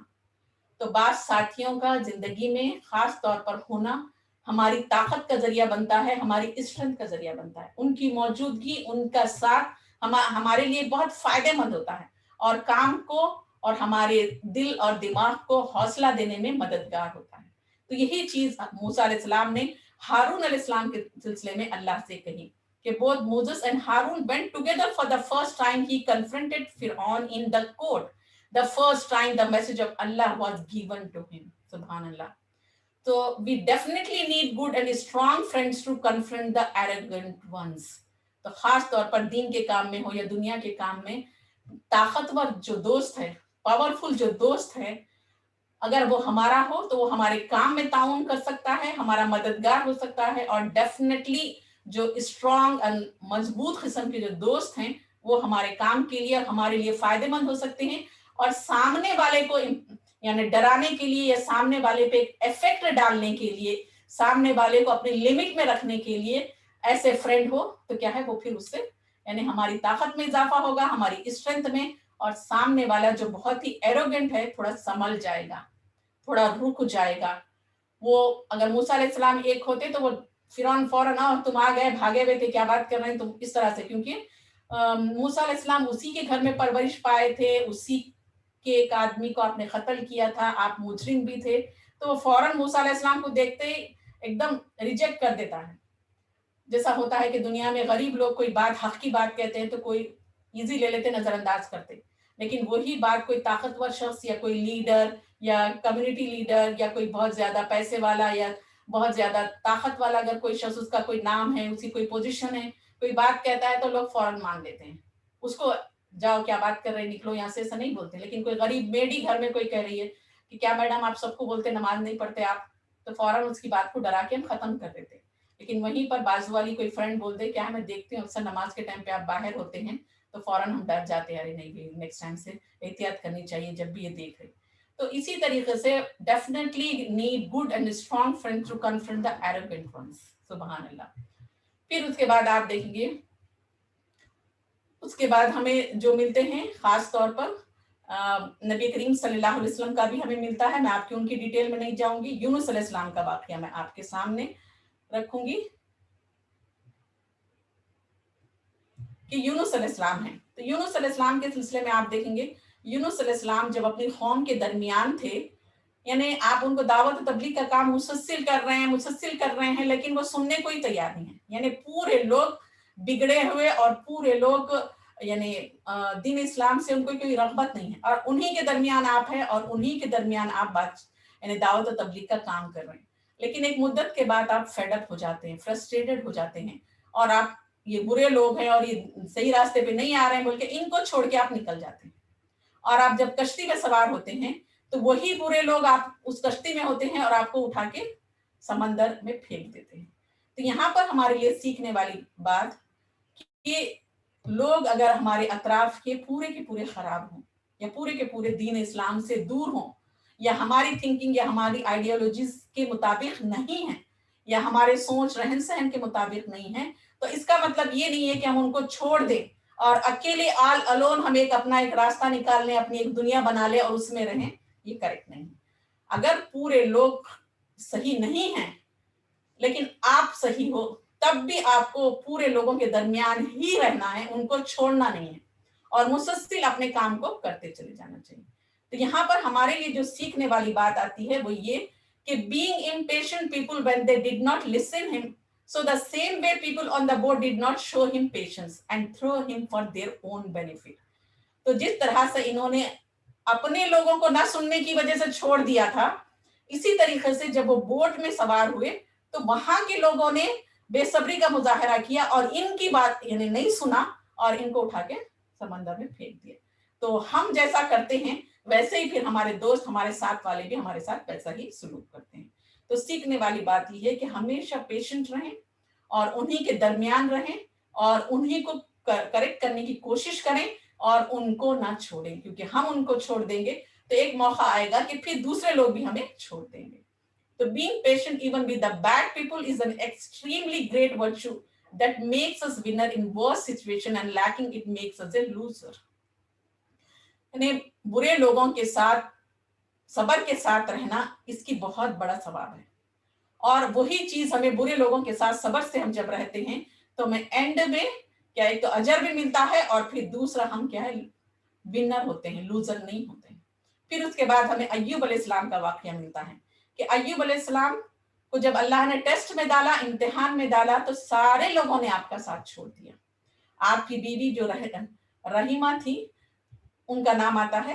تو بعض ساتھیوں کا زندگی میں خاص طور پر ہونا ہماری طاقت کا ذریعہ بنتا ہے، ہماری اسٹرینتھ کا ذریعہ بنتا ہے۔ ان کی موجودگی، ان کا ساتھ ہمارے لیے بہت فائدہ مند ہوتا ہے، اور کام کو اور ہمارے دل اور دماغ کو حوصلہ دینے میں مددگار ہوتا ہے۔ تو یہی چیز موسیٰ علیہ السلام نے ہارون علیہ السلام کے سلسلے میں اللہ سے کہی کہ both Moses and Harun went together for the first time he confronted Fir'aun in the court. The first time the message of Allah was given to him. Subhanallah. So we definitely need good and strong friends to confront the arrogant ones. تو خاص طور پر دین کے کام میں ہو یا دنیا کے کام میں، طاقتور جو دوست ہے، پاورفل جو دوست ہے، اگر وہ ہمارا ہو تو وہ ہمارے کام میں تعاون کر سکتا ہے، ہمارا مددگار ہو سکتا ہے، اور ڈیفینیٹلی جو اسٹرانگ اور مضبوط قسم کے جو دوست ہیں وہ ہمارے کام کے لیے اور ہمارے لیے فائدہ مند ہو سکتے ہیں، اور سامنے والے کو یعنی ڈرانے کے لیے یا سامنے والے پہ ایک ایفیکٹ ڈالنے کے لیے، سامنے والے کو اپنی لمٹ میں رکھنے کے لیے ایسے فرینڈ ہو تو کیا ہے وہ پھر اس سے یعنی ہماری طاقت میں اضافہ ہوگا، ہماری اسٹرینتھ میں، اور سامنے والا جو بہت ہی ایروگنٹ ہے تھوڑا سنبھل جائے گا, تھوڑا رک جائے گا. وہ اگر موسیٰ علیہ السلام ایک ہوتے تو وہ فرعون فوراً تم آ گئے, بھاگے ہوئے تھے, کیا بات کر رہے ہیں تم, اس طرح سے, کیونکہ موسیٰ علیہ السلام اسی کے گھر میں پرورش پائے تھے, اسی کے ایک آدمی کو آپ نے قتل کیا تھا, آپ مجرم بھی تھے, تو وہ فوراً موسیٰ علیہ السلام کو دیکھتے ہی ایک دم ریجیکٹ کر دیتا ہے. جیسا ہوتا ہے کہ دنیا میں غریب لوگ کوئی بات حق کی بات کہتے ہیں تو کوئی ایزی لے لیتے, نظر انداز کرتے, لیکن وہی بات کوئی طاقتور شخص یا کوئی لیڈر یا کمیونٹی لیڈر یا کوئی بہت زیادہ پیسے والا یا بہت زیادہ طاقت والا, اگر کوئی شخص, اس کا کوئی نام ہے, اسی کوئی پوزیشن ہے, کوئی بات کہتا ہے تو لوگ فوراً مان لیتے ہیں اس کو, جاؤ کیا بات کر رہے ہیں, نکلو یہاں سے, ایسا نہیں بولتے. لیکن کوئی غریب میڈی گھر میں کوئی کہہ رہی ہے کہ کیا میڈم آپ سب کو بولتے نماز نہیں پڑھتے آپ, تو فوراً اس کی بات کو ڈرا کے ہم ختم کر دیتے. لیکن وہیں پر بازو والی کوئی فرینڈ بول دے, کیا ہے میں دیکھتی ہوں اکثر نماز کے ٹائم پہ آپ باہر ہوتے ہیں, تو فوراً ہم ڈر جاتے ہیں, ارے نہیں نیکسٹ ٹائم سے احتیاط کرنی چاہیے جب بھی یہ دیکھ رہے. تو اسی طریقے سے definitely need good and strong friend to confront the arrogant ones. سبحان اللہ. پھر اس کے بعد آپ دیکھیں گے, اس کے بعد ہمیں جو ملتے ہیں خاص طور پر نبی کریم صلی اللہ علیہ وسلم کا بھی ہمیں ملتا ہے. میں آپ کی ان کی ڈیٹیل میں نہیں جاؤں گی. یونس علیہ السلام کا واقعہ میں آپ کے سامنے رکھوں گی کہ یونس علیہ السلام ہیں. تو یونس علیہ السلام کے سلسلے میں آپ دیکھیں گے, یونس علیہ السلام جب اپنی قوم کے درمیان تھے, یعنی آپ ان کو دعوت و تبلیغ کا کام مسلسل کر رہے ہیں, لیکن وہ سننے کو ہی تیار نہیں ہے. یعنی پورے لوگ بگڑے ہوئے اور پورے لوگ یعنی دین اسلام سے ان کو کوئی رغبت نہیں ہے, اور انہی کے درمیان آپ ہیں اور انہی کے درمیان آپ یعنی دعوت و تبلیغ کا کام کر رہے ہیں. لیکن ایک مدت کے بعد آپ فیڈ اپ ہو جاتے ہیں, فرسٹریٹڈ ہو جاتے ہیں, اور آپ یہ برے لوگ ہیں اور یہ صحیح راستے پہ نہیں آ رہے ہیں بول کے ان کو چھوڑ کے آپ نکل جاتے ہیں. اور آپ جب کشتی میں سوار ہوتے ہیں تو وہی برے لوگ آپ اس کشتی میں ہوتے ہیں اور آپ کو اٹھا کے سمندر میں پھینک دیتے ہیں. تو یہاں پر ہمارے لیے سیکھنے والی بات کہ لوگ اگر ہمارے اطراف کے پورے خراب ہوں, یا پورے کے پورے دین اسلام سے دور ہوں, یا ہماری تھنکنگ یا ہماری آئیڈیالوجیز کے مطابق نہیں ہیں, یا ہمارے سوچ رہن سہن کے مطابق نہیں ہیں, تو اس کا مطلب یہ نہیں ہے کہ ہم ان کو چھوڑ دیں اور اکیلے آل الون ہم اپنا ایک راستہ نکال لیں, اپنی ایک دنیا بنا لیں اور اس میں رہیں. یہ کریکٹ نہیں. اگر پورے لوگ صحیح نہیں ہیں لیکن آپ صحیح ہو, تب بھی آپ کو پورے لوگوں کے درمیان ہی رہنا ہے, ان کو چھوڑنا نہیں ہے, اور مسلسل اپنے کام کو کرتے چلے جانا چاہیے. تو یہاں پر ہمارے لیے جو سیکھنے والی بات آتی ہے وہ یہ کہ being impatient people when they did not listen him, so the same way people on the boat did not show him patience and throw him for their own benefit. تو جس طرح سے انہوں نے اپنے لوگوں کو نہ سننے کی وجہ سے چھوڑ دیا تھا, اسی طریقے سے جب وہ بوٹ میں سوار ہوئے تو وہاں کے لوگوں نے بے صبری کا مظاہرہ کیا اور ان کی بات یعنی نہیں سنا اور ان کو اٹھا کے سمندر میں پھینک دیا. تو ہم جیسا کرتے ہیں ویسے ہی پھر ہمارے دوست, ہمارے ساتھ والے بھی ہمارے ساتھ ویسا ہی سلوک کرتے ہیں. تو سیکھنے والی بات یہ ہے کہ ہمیشہ پیشنٹ رہیں اور انہی کے درمیان رہیں اور انہی کو کریکٹ کرنے کی کوشش کریں اور ان کو نہ چھوڑیں, کیونکہ ہم ان کو چھوڑ دیں گے تو ایک موقع آئے گا کہ پھر دوسرے لوگ بھی ہمیں چھوڑ دیں گے. So being patient even with the bad people is an extremely great virtue that makes us winner in worse situation, and lacking it makes us a loser. یعنی برے لوگوں کے ساتھ صبر کے ساتھ رہنا اس کی بہت بڑا ثواب ہے, اور وہی چیز ہمیں برے لوگوں کے ساتھ صبر سے ہم جب رہتے ہیں تو ہمیں اینڈ میں کیا ایک تو اجر بھی ملتا ہے اور پھر دوسرا ہم کیا ہے ونر ہوتے ہیں, لوزر نہیں ہوتے ہیں. پھر اس کے بعد ہمیں ایوب علیہ السلام کا واقعہ ملتا ہے کہ ایوب علیہ السلام کو جب اللہ نے ٹیسٹ میں ڈالا, امتحان میں ڈالا, تو سارے لوگوں نے آپ کا ساتھ چھوڑ دیا. آپ کی بیوی جو رحیمہ تھی, ان کا نام آتا ہے,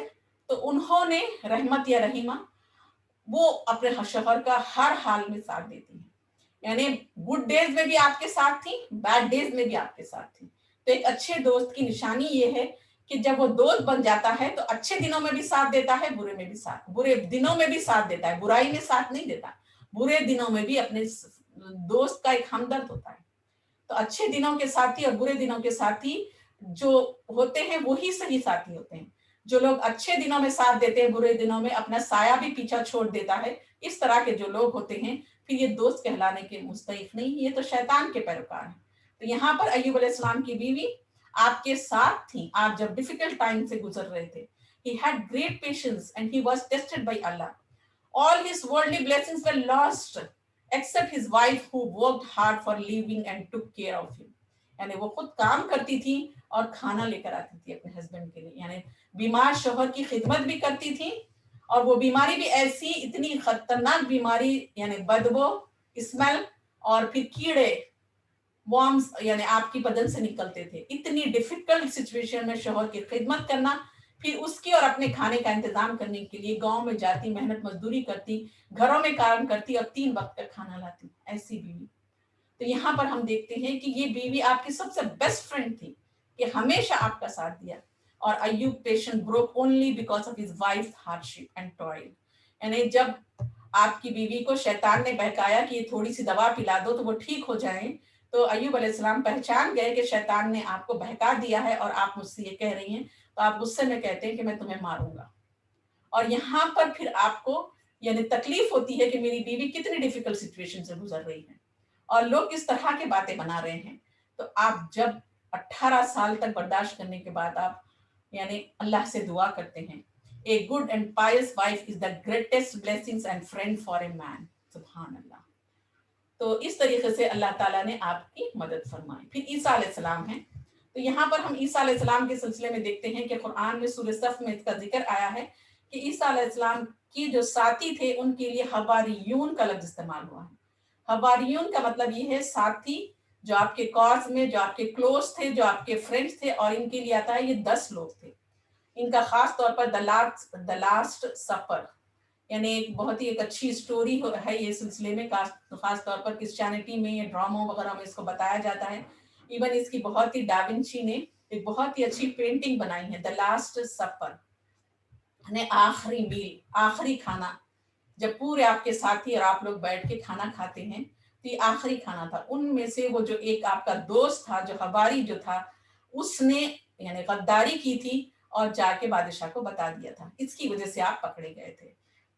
تو انہوں نے رحمت یا رحیمہ وہ اپنے شوہر کا ہر حال میں ساتھ دیتی ہیں, یعنی گڈ ڈیز میں بھی آپ کے ساتھ تھی, بیڈ ڈیز میں بھی آپ کے ساتھ تھی. تو ایک اچھے دوست کی نشانی یہ ہے کہ جب وہ دوست بن جاتا ہے تو اچھے دنوں میں بھی ساتھ دیتا ہے, برے دنوں میں بھی ساتھ دیتا ہے, برائی میں ساتھ نہیں دیتا, برے دنوں میں بھی اپنے دوست کا ایک ہمدرد ہوتا ہے. تو اچھے دنوں کے ساتھی اور برے دنوں کے ساتھی جو ہوتے ہیں وہی صحیح ساتھی ہوتے ہیں. جو لوگ اچھے دنوں میں ساتھ دیتے ہیں, برے دنوں میں اپنا سایہ بھی پیچھا چھوڑ دیتا ہے, اس طرح کے جو لوگ ہوتے ہیں پھر یہ دوست کہلانے کے مستحق نہیں, یہ تو شیطان کے پیروکار ہیں. تو یہاں پر ایوب علیہ السلام کی بیوی آپ کے ساتھ تھیں آپ جب ڈیفیکلٹ ٹائم سے گزر رہے تھے. He had great patience and he was tested by Allah. All his worldly blessings were lost except his wife who worked hard for living and took care of him. یعنی وہ خود کام کرتی تھی اور کھانا لے کر آتی تھی اپنے ہسبینڈ کے لیے. یعنی بیمار شوہر کی خدمت بھی کرتی تھی, اور وہ بیماری بھی ایسی اتنی خطرناک بیماری, یعنی بدبو, اسمیل, اور پھر کیڑے وارمز یعنی آپ کی بدن سے نکلتے تھے. اتنی ڈیفیکلٹ سچویشن میں شوہر کی خدمت کرنا, پھر اس کی اور اپنے کھانے کا انتظام کرنے کے لیے گاؤں میں جاتی, محنت مزدوری کرتی, گھروں میں کام کرتی اور 3 وقت کا کھانا لاتی, ایسی بیوی. تو یہاں پر ہم دیکھتے ہیں کہ یہ بیوی آپ کی سب سے بیسٹ فرینڈ تھی کہ ہمیشہ آپ کا ساتھ دیا. اور Ayub patient broke only because of his wife hardship and toil. یعنی جب آپ کی بیوی کو شیطان نے بہکایا کہ یہ تھوڑی سی دوا پلا دو تو وہ ٹھیک ہو جائیں, تو ایوب علیہ السلام پہچان گئے کہ شیطان نے آپ کو بہکا دیا ہے اور آپ مجھ سے یہ کہہ رہی ہیں, تو آپ غصے میں کہتے ہیں کہ میں تمہیں ماروں گا. اور یہاں پر پھر آپ کو یعنی تکلیف ہوتی ہے کہ میری بیوی کتنی ڈیفیکلٹ سچویشن سے گزر رہی ہے اور لوگ کس طرح کی باتیں بنا رہے ہیں. تو آپ جب 18 سال تک برداشت کرنے کے بعد آپ یعنی اللہ سے دعا کرتے ہیں, A good and pious wife is the greatest blessings and friend for a man. سبحان اللہ. تو اس طریقے سے اللہ تعالیٰ نے آپ کی مدد فرمائی. پھر عیسیٰ علیہ السلام ہیں, تو یہاں پر ہم عیسیٰ علیہ السلام کے سلسلے میں دیکھتے ہیں کہ قرآن میں سورہ صف میں اس کا ذکر آیا ہے کہ عیسیٰ علیہ السلام کی جو ساتھی تھے ان کے لیے حواریون کا لفظ استعمال ہوا ہے. حواریون کا مطلب یہ ہے ساتھی, جو آپ کے کاز میں, جو آپ کے کلوز تھے, جو آپ کے فرینڈز تھے, اور ان کے لیے آتا ہے یہ 10 لوگ تھے. ان کا خاص طور پر دا لاسٹ سفر یعنی ایک بہت ہی ایک اچھی اسٹوری ہے یہ سلسلے میں, خاص طور پر کرسچینٹی میں یا ڈراموں وغیرہ میں اس کو بتایا جاتا ہے. ایون اس کی بہت ہی ڈاونچی نے ایک بہت ہی اچھی پینٹنگ بنائی ہے, دا لاسٹ سفر یعنی آخری میل, آخری کھانا. جب پورے آپ کے ساتھی اور آپ لوگ بیٹھ کے کھانا کھاتے ہیں تو یہ آخری کھانا تھا. ان میں سے وہ جو ایک آپ کا دوست تھا, جو حواری جو تھا, اس نے یعنی غداری کی تھی اور جا کے بادشاہ کو بتا دیا تھا, اس کی وجہ سے آپ پکڑے گئے تھے.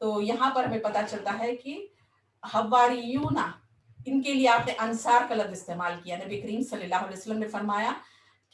تو یہاں پر ہمیں پتا چلتا ہے کہ حواریون, ان کے لیے آپ نے انصار کا لفظ استعمال کیا. نبی کریم صلی اللہ علیہ وسلم نے فرمایا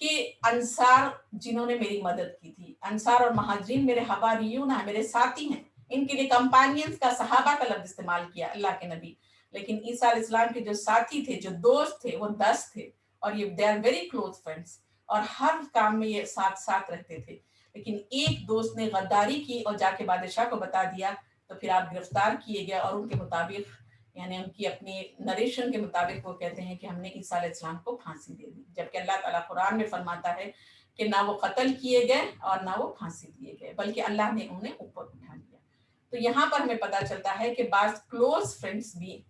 کہ انصار جنہوں نے میری مدد کی تھی, انصار اور مہاجرین میرے حواریون ہیں, میرے ساتھی ہیں. ان کے لیے کمپانینز کا, صحابہ کا لفظ استعمال کیا اللہ کے نبی. لیکن عیسیٰ علیہ السلام کے جو ساتھی تھے, جو دوست تھے, وہ 10 تھے, اور یہ they are very close friends, اور ہر کام میں یہ ساتھ ساتھ رہتے تھے. لیکن ایک دوست نے غداری کی اور جا کے بادشاہ کو بتا دیا, تو پھر آپ گرفتار کیے گئے. اور ان کے مطابق یعنی ان کی اپنی نریشن کے مطابق وہ کہتے ہیں کہ ہم نے عیسیٰ علیہ السلام کو پھانسی دے دی, جبکہ اللہ تعالیٰ قرآن میں فرماتا ہے کہ نہ وہ قتل کیے گئے اور نہ وہ پھانسی دیے گئے, بلکہ اللہ نے انہیں اوپر اٹھا لیا. تو یہاں پر ہمیں پتا چلتا ہے کہ بعض کلوز فرینڈس بھی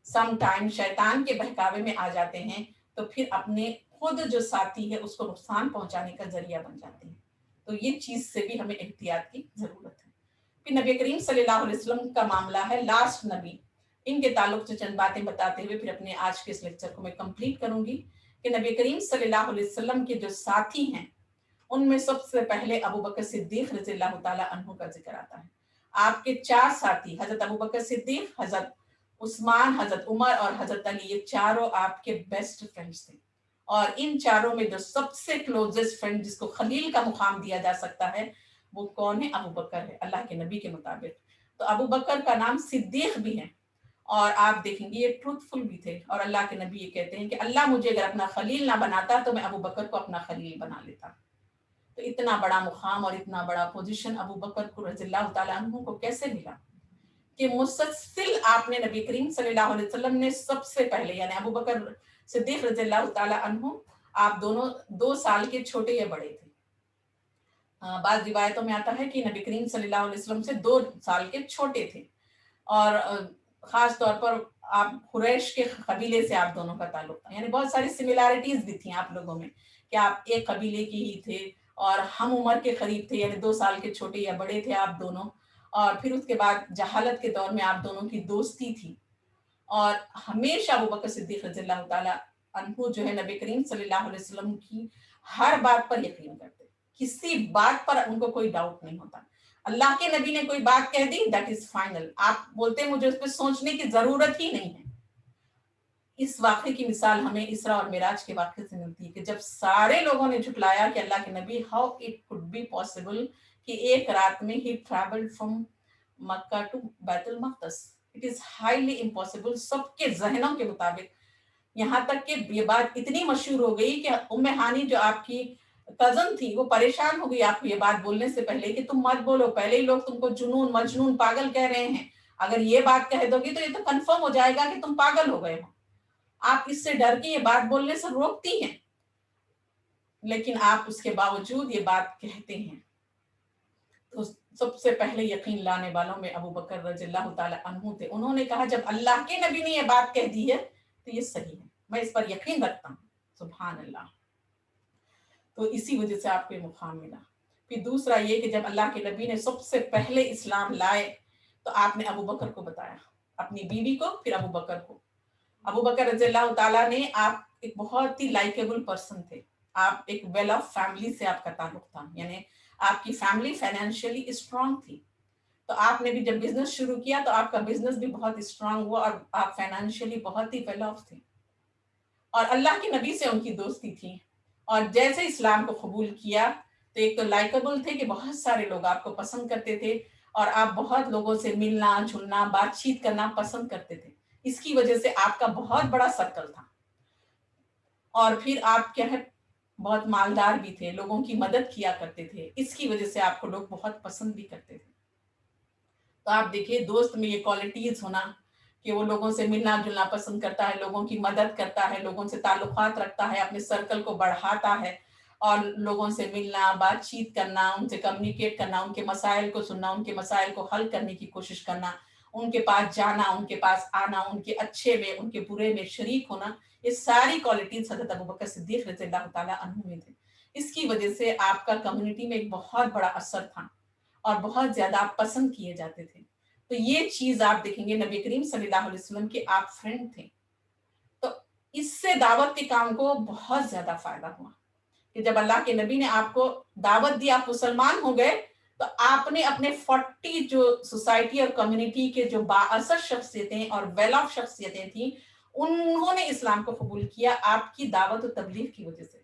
سم ٹائم شیطان کے بہکاوے میں آ جاتے ہیں, تو پھر اپنے خود جو ساتھی ہے اس کو نقصان پہنچانے کا ذریعہ بن جاتے ہیں. تو یہ چیز سے بھی ہمیں احتیاط کی ضرورت ہے. پھر نبی کریم صلی اللہ علیہ وسلم کا معاملہ ہے, لاسٹ نبی. ان کے تعلق سے چند باتیں بتاتے ہوئے پھر اپنے آج کے اس لیکچر کو میں کمپلیٹ کروں گی کہ نبی کریم صلی اللہ علیہ وسلم کے جو ساتھی ہیں ان میں سب سے پہلے ابو بکر صدیق رضی اللہ تعالیٰ عنہ کا ذکر آتا ہے. آپ کے 4 ساتھی حضرت ابو بکر صدیق, حضرت عثمان, حضرت عمر اور حضرت علی, یہ چاروں آپ کے بیسٹ فرینڈز تھے. اور ان چاروں میں جو سب سے کلوزسٹ فرینڈ جس کو خلیل کا مقام دیا جا سکتا ہے وہ کون ہے؟ ابو بکر ہے, اللہ کے نبی کے مطابق. تو ابو بکر کا نام صدیق بھی ہے, اور آپ دیکھیں گے یہ ٹروتھ فل بھی تھے. اور اللہ کے نبی یہ کہتے ہیں کہ اللہ مجھے اگر اپنا خلیل نہ بناتا تو میں ابو بکر کو اپنا خلیل بنا لیتا. تو اتنا بڑا مقام اور اتنا بڑا پوزیشن ابو بکر کو رضی اللہ تعالیٰ عنہ کو کیسے ملا کہ مسلسل آپ نے نبی کریم صلی اللہ علیہ وسلم نے سب سے پہلے یعنی ابو بکر صدیق رضی اللہ تعالیٰ عنہ, آپ دونوں 2 سال کے چھوٹے یا بڑے تھے. بعض روایتوں میں آتا ہے کہ نبی کریم صلی اللہ علیہ وسلم سے 2 سال کے چھوٹے تھے. اور خاص طور پر آپ قریش کے قبیلے سے آپ دونوں کا تعلق تھا. یعنی بہت ساری سملیرٹیز بھی تھیں آپ لوگوں میں کہ آپ ایک قبیلے کی ہی تھے اور ہم عمر کے قریب تھے, یعنی 2 سال کے چھوٹے یا بڑے تھے آپ دونوں. اور پھر اس کے بعد جہالت کے دور میں آپ دونوں کی دوستی تھی. اور ہمیشہ ابو بکر صدیق رضی اللہ تعالیٰ عنہ جو ہے نبی کریم صلی اللہ علیہ وسلم کی ہر بات پر یقین کرتے, کسی بات پر ان کو کوئی ڈاؤٹ نہیں ہوتا. اللہ کے نبی نے کوئی بات کہہ دی, دیٹ از فائنل. آپ بولتے ہیں مجھے اس پہ سوچنے کی ضرورت ہی نہیں ہے. اس واقعے کی مثال ہمیں اسراء اور معراج کے واقعے سے ملتی ہے کہ جب سارے لوگوں نے جھٹلایا کہ اللہ کے نبی how it could be possible کہ ایک رات میں ہی traveled from مکہ ٹو بیت المقدس. اٹ از ہائیلی امپاسبل سب کے ذہنوں کے مطابق. یہاں تک کہ یہ بات اتنی مشہور ہو گئی کہ ام ہانی جو آپ کی کزن تھی وہ پریشان ہو گئی آپ کو یہ بات بولنے سے پہلے کہ تم مت بولو، پہلے ہی لوگ تم کو جنون مجنون پاگل کہہ رہے ہیں، اگر یہ بات کہہ دو گی تو یہ تو کنفرم ہو جائے گا کہ تم پاگل ہو گئے ہو. آپ اس سے ڈر کے یہ بات بولنے سے روکتی ہیں، لیکن آپ اس کے باوجود یہ بات کہتے ہیں. تو سب سے پہلے یقین لانے والوں میں ابو بکر رضی اللہ تعالی عنہ تھے. انہوں نے کہا جب اللہ کے نبی نے یہ بات کہہ دی ہے تو یہ صحیح ہے، میں اس پر یقین رکھتا ہوں. سبحان اللہ. تو اسی وجہ سے آپ کو یہ مقام ملا. پھر دوسرا یہ کہ جب اللہ کے نبی نے سب سے پہلے اسلام لائے تو آپ نے ابو بکر کو بتایا، اپنی بیوی کو، پھر ابو بکر کو. ابو بکر رضی اللہ تعالیٰ نے، آپ ایک بہت ہی لائکیبل پرسن تھے، آپ ایک ویل آف فیملی سے آپ کا تعلق تھا، یعنی آپ کی فیملی فائنینشیلی اسٹرانگ تھی. تو آپ نے بھی جب بزنس شروع کیا تو آپ کا بزنس بھی بہت اسٹرانگ ہوا اور آپ فائنینشیلی بہت ہی ویل آف تھے. اور اللہ کے نبی سے ان کی دوستی تھی. اور جیسے اسلام کو قبول کیا تو ایک تو لائکیبل تھے کہ بہت سارے لوگ آپ کو پسند کرتے تھے اور آپ بہت لوگوں سے ملنا جلنا بات چیت کرنا پسند کرتے تھے. اس کی وجہ سے آپ کا بہت بڑا سرکل تھا. اور پھر آپ کیا ہے بہت مالدار بھی تھے، لوگوں کی مدد کیا کرتے تھے، اس کی وجہ سے آپ کو لوگ بہت پسند بھی کرتے تھے. تو آپ دیکھیے دوست میں یہ کوالٹیز ہونا کہ وہ لوگوں سے ملنا جلنا پسند کرتا ہے، لوگوں کی مدد کرتا ہے، لوگوں سے تعلقات رکھتا ہے، اپنے سرکل کو بڑھاتا ہے اور لوگوں سے ملنا بات چیت کرنا، ان سے کمیونیکیٹ کرنا، ان کے مسائل کو سننا، ان کے مسائل کو حل کرنے کی کوشش کرنا، ان کے پاس جانا، ان کے پاس آنا، ان کے اچھے میں ان کے برے میں شریک ہونا، یہ ساری کوالٹیز حضرت ابوبکر صدیق رضی اللہ تعالیٰ عنہ میں تھے. اس کی وجہ سے آپ کا کمیونٹی میں ایک بہت بڑا اثر تھا اور بہت زیادہ آپ پسند کیے جاتے تھے. تو یہ چیز آپ دیکھیں گے نبی کریم صلی اللہ علیہ وسلم کے آپ فرینڈ تھے. تو اس سے دعوت کے کام کو بہت زیادہ فائدہ ہوا کہ جب اللہ کے نبی نے آپ کو دعوت دی، آپ مسلمان ہو گئے تو آپ نے اپنے 40 جو سوسائٹی اور کمیونٹی کے جو بااثر شخصیتیں اور ویل آف شخصیتیں تھیں انہوں نے اسلام کو قبول کیا آپ کی دعوت و تبلیغ کی وجہ سے.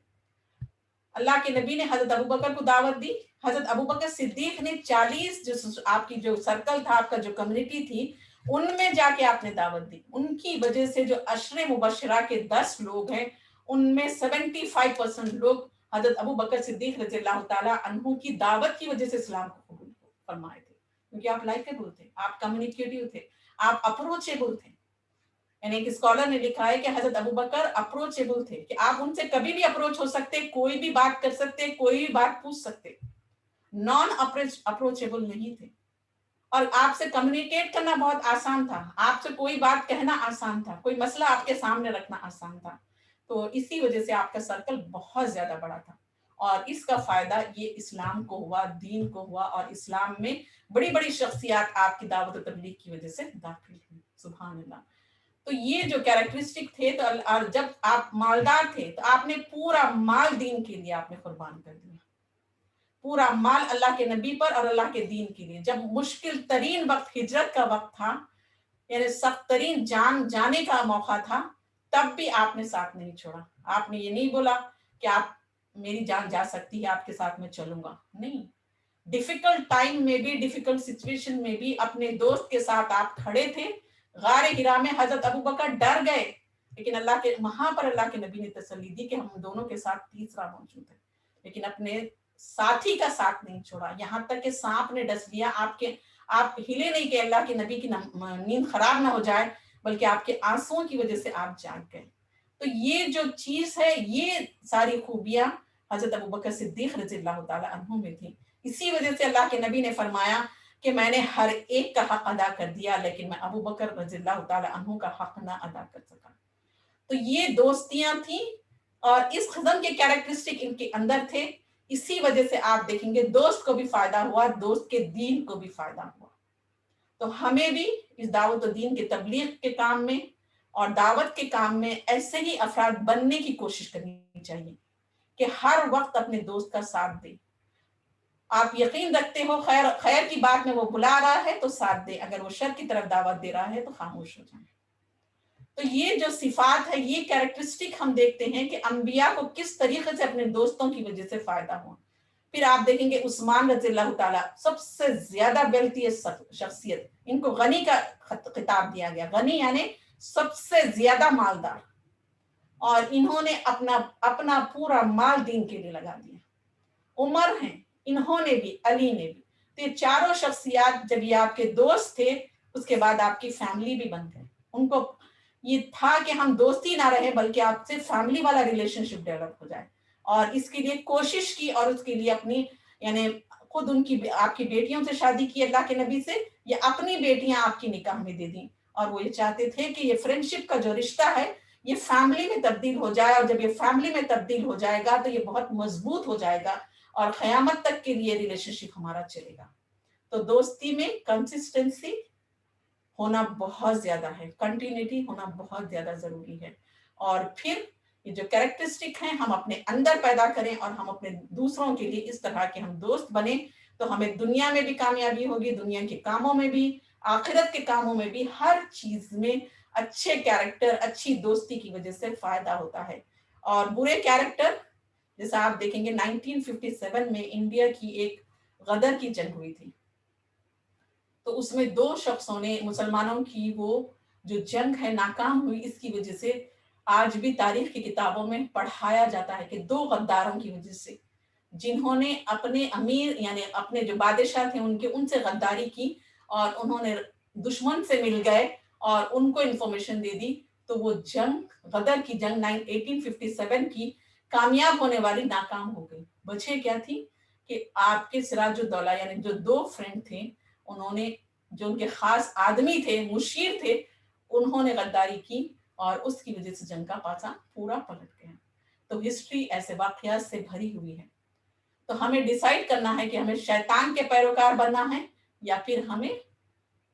اللہ کے نبی نے حضرت ابوبکر کو دعوت دی، حضرت ابوبکر صدیق نے 40 جو آپ کی جو سرکل تھا، آپ کا جو کمیونٹی تھی ان میں جا کے آپ نے دعوت دی. ان کی وجہ سے جو عشر مبشرہ کے 10 لوگ ہیں ان میں 75% لوگ حضرت ابوبکر صدیق رضی اللہ تعالیٰ عنہ کی دعوت کی وجہ سے اسلام کو قبول فرمائے تھے. کیونکہ آپ لائکیبل تھے، آپ کمیونیکیٹو تھے، آپ اپروچیبل تھے. یعنی ایک اسکالر نے لکھا ہے کہ حضرت ابوبکر اپروچیبل تھے، کہ آپ ان سے کبھی بھی اپروچ ہو سکتے، کوئی بھی بات کر سکتے، کوئی بھی بات پوچھ سکتے. نان اپروچیبل نہیں تھے. اور آپ سے کمیونیکیٹ کرنا بہت آسان تھا، آپ سے کوئی بات کہنا آسان تھا، کوئی مسئلہ آپ کے سامنے رکھنا آسان تھا. تو اسی وجہ سے آپ کا سرکل بہت زیادہ بڑا تھا اور اس کا فائدہ یہ اسلام کو ہوا، دین کو ہوا اور اسلام میں بڑی بڑی شخصیات آپ کی دعوت و تبلیغ کی وجہ سے داخل ہوئی. سبحان اللہ. تو یہ جو کیریکٹرسٹک تھے تو جب آپ مالدار تھے تو آپ نے پورا مال دین کے لیے آپ نے قربان کر دیا، پورا مال اللہ کے نبی پر اور اللہ کے دین کے لیے. جب مشکل ترین وقت ہجرت کا وقت تھا، یعنی سخت ترین جان جانے کا موقع تھا، تب بھی آپ نے ساتھ نہیں چھوڑا. آپ نے یہ نہیں بولا کہ آپ میری جان جا سکتی ہے آپ کے ساتھ میں چلوں گا، نہیں. ڈیفیکلٹ ٹائم میں بھی، ڈیفیکلٹ سچویشن میں بھی اپنے دوست کے ساتھ آپ کھڑے تھے. غار ہرا میں حضرت ابوبکر ڈر گئے لیکن اللہ کے وہاں پر اللہ کے نبی نے تسلی دی کہ ہم دونوں کے ساتھ تیسرا موجود ہے، لیکن اپنے ساتھی کا ساتھ نہیں چھوڑا. یہاں تک کہ سانپ نے ڈس لیا، آپ ہلے نہیں کہ اللہ کے نبی کی نیند خراب نہ ہو جائے، بلکہ آپ کے آنسوؤں کی وجہ سے آپ جاگ گئے. تو یہ جو چیز ہے، یہ ساری خوبیاں حضرت ابوبکر صدیق رضی اللہ تعالیٰ عنہ میں تھی. اسی وجہ سے اللہ کے نبی نے فرمایا کہ میں نے ہر ایک کا حق ادا کر دیا لیکن میں ابوبکر رضی اللہ تعالیٰ عنہ کا حق نہ ادا کر سکا. تو یہ دوستیاں تھیں اور اس قسم کے کیریکٹرسٹک ان کے اندر تھے. اسی وجہ سے آپ دیکھیں گے دوست کو بھی فائدہ ہوا، دوست کے دین کو بھی فائدہ ہوا. تو ہمیں بھی اس دعوت و دین کے تبلیغ کے کام میں اور دعوت کے کام میں ایسے ہی افراد بننے کی کوشش کرنی چاہیے کہ ہر وقت اپنے دوست کا ساتھ دیں. آپ یقین رکھتے ہو خیر کی بات میں وہ بلا رہا ہے تو ساتھ دے، اگر وہ شر کی طرف دعوت دے رہا ہے تو خاموش ہو جائیں. تو یہ جو صفات ہے، یہ کیریکٹرسٹک ہم دیکھتے ہیں کہ انبیاء کو کس طریقے سے اپنے دوستوں کی وجہ سے فائدہ ہوا۔ پھر آپ دیکھیں گے عثمان رضی اللہ تعالیٰ سب سے زیادہ ویلتھی شخصیت، ان کو غنی کا خطاب دیا گیا، غنی یعنی سب سے زیادہ مالدار، اور انہوں نے اپنا پورا مال دین کے لیے لگا دیا۔ عمر ہیں، انہوں نے بھی، علی نے بھی۔ تو یہ چاروں شخصیات جب یہ آپ کے دوست تھے، اس کے بعد آپ کی فیملی بھی بن گئے۔ ان کو یہ تھا کہ ہم دوستی نہ رہے بلکہ آپ سے فیملی والا ریلیشن شپ ڈیولپ ہو جائے، اور اس کے لیے کوشش کی، اور اس کے لیے اپنی یعنی خود آپ کی بیٹیوں سے شادی کی اللہ کے نبی سے، یا اپنی بیٹیاں آپ کی نکاح میں دے دیں، اور وہ یہ چاہتے تھے کہ یہ فرینڈشپ کا جو رشتہ ہے یہ فیملی میں تبدیل ہو جائے، اور جب یہ فیملی میں تبدیل ہو جائے گا تو یہ بہت مضبوط ہو جائے گا اور قیامت تک کے لیے ریلیشن شپ ہمارا چلے گا۔ تو دوستی میں کنسسٹنسی ہونا بہت زیادہ ہے، کنٹینیوٹی ہونا بہت زیادہ ضروری ہے، اور پھر یہ جو کیریکٹرسٹک ہیں ہم اپنے اندر پیدا کریں، اور ہم اپنے دوسروں کے لیے اس طرح کے ہم دوست بنیں، تو ہمیں دنیا میں بھی کامیابی ہوگی، دنیا کے کاموں میں بھی، آخرت کے کاموں میں بھی، ہر چیز میں اچھے کیریکٹر، اچھی دوستی کی وجہ سے فائدہ ہوتا ہے۔ اور برے کیریکٹر جیسا آپ دیکھیں گے 1957 میں انڈیا کی ایک غدر کی جنگ ہوئی تھی، تو اس میں 2 شخصوں نے مسلمانوں کی وہ جو جنگ ہے ناکام ہوئی، اس کی وجہ سے آج بھی تاریخ کی کتابوں میں پڑھایا جاتا ہے کہ 2 غداروں کی وجہ سے، جنہوں نے اپنے امیر یعنی اپنے جو بادشاہ تھے ان سے غداری کی، اور انہوں نے دشمن سے مل گئے اور ان کو انفارمیشن دے دی، تو وہ جنگ غدر کی جنگ 1857 کی کامیاب ہونے والی ناکام ہو گئی۔ وجہ کیا تھی کہ آپ کے سراج الدولہ یعنی جو 2 فرینڈ تھے، انہوں نے جو ان کے خاص آدمی تھے، مشیر تھے، انہوں نے غداری کی، اور اس کی وجہ سے جنگ کا پاسا پورا پلٹ گیا۔ تو ہسٹری ایسے واقعات سے بھری ہوئی ہے۔ تو ہمیں ڈیسائیڈ کرنا ہے کہ ہمیں شیطان کے پیروکار بننا ہے یا پھر ہمیں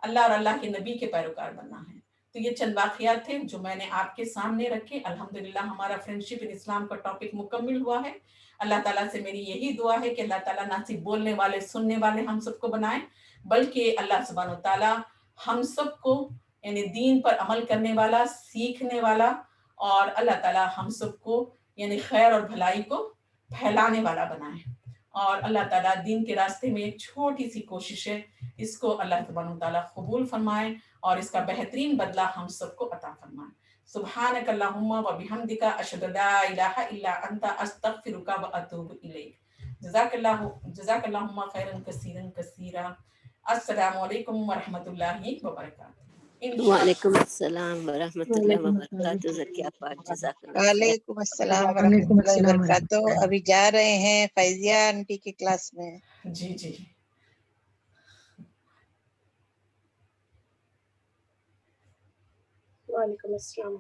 اللہ اور اللہ کے نبی کے پیروکار بننا ہے۔ تو یہ چند واقعات تھے جو میں نے آپ کے سامنے رکھے۔ الحمدللہ ہمارا فرینڈشپ ان اسلام کا ٹاپک مکمل ہوا ہے۔ اللہ تعالیٰ سے میری یہی دعا ہے کہ اللہ تعالیٰ نہ صرف بولنے والے سننے والے ہم سب کو بنائیں، بلکہ اللہ سبحانہ و تعالیٰ ہم سب کو یعنی دین پر عمل کرنے والا، سیکھنے والا، اور اللہ تعالیٰ ہم سب کو یعنی خیر اور بھلائی کو پھیلانے والا بنائے۔ اور اللہ تعالیٰ دین کے راستے میں ایک چھوٹی سی کوشش ہے، اس کو اللہ سبحانہ و تعالیٰ قبول فرمائے اور اس کا بہترین بدلہ ہم سب کو عطا فرمائے۔ سبحانک اللہم و بحمدک، اشہد لا الہ الا انت، استغفرک و اتوب الیک۔ جزاک اللہم خیرا کثیرا کثیرا۔ السلام علیکم ورحمۃ اللہ وبرکاتہ۔ وعلیکم السلام ورحمۃ اللہ وبرکاتہ۔ زکیہ پاک، جزاک اللہ خیر۔ وعلیکم السلام ورحمۃ اللہ وبرکاتہ۔ ابھی جا رہے ہیں فیضیہ آنٹی کی کلاس میں۔ جی جی وعلیکم السلام۔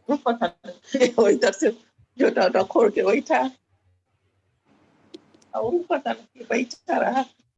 وہ ادھر سے جو کھوڑ کے وہی تھا، اور پتہ نہیں بیٹھا رہا۔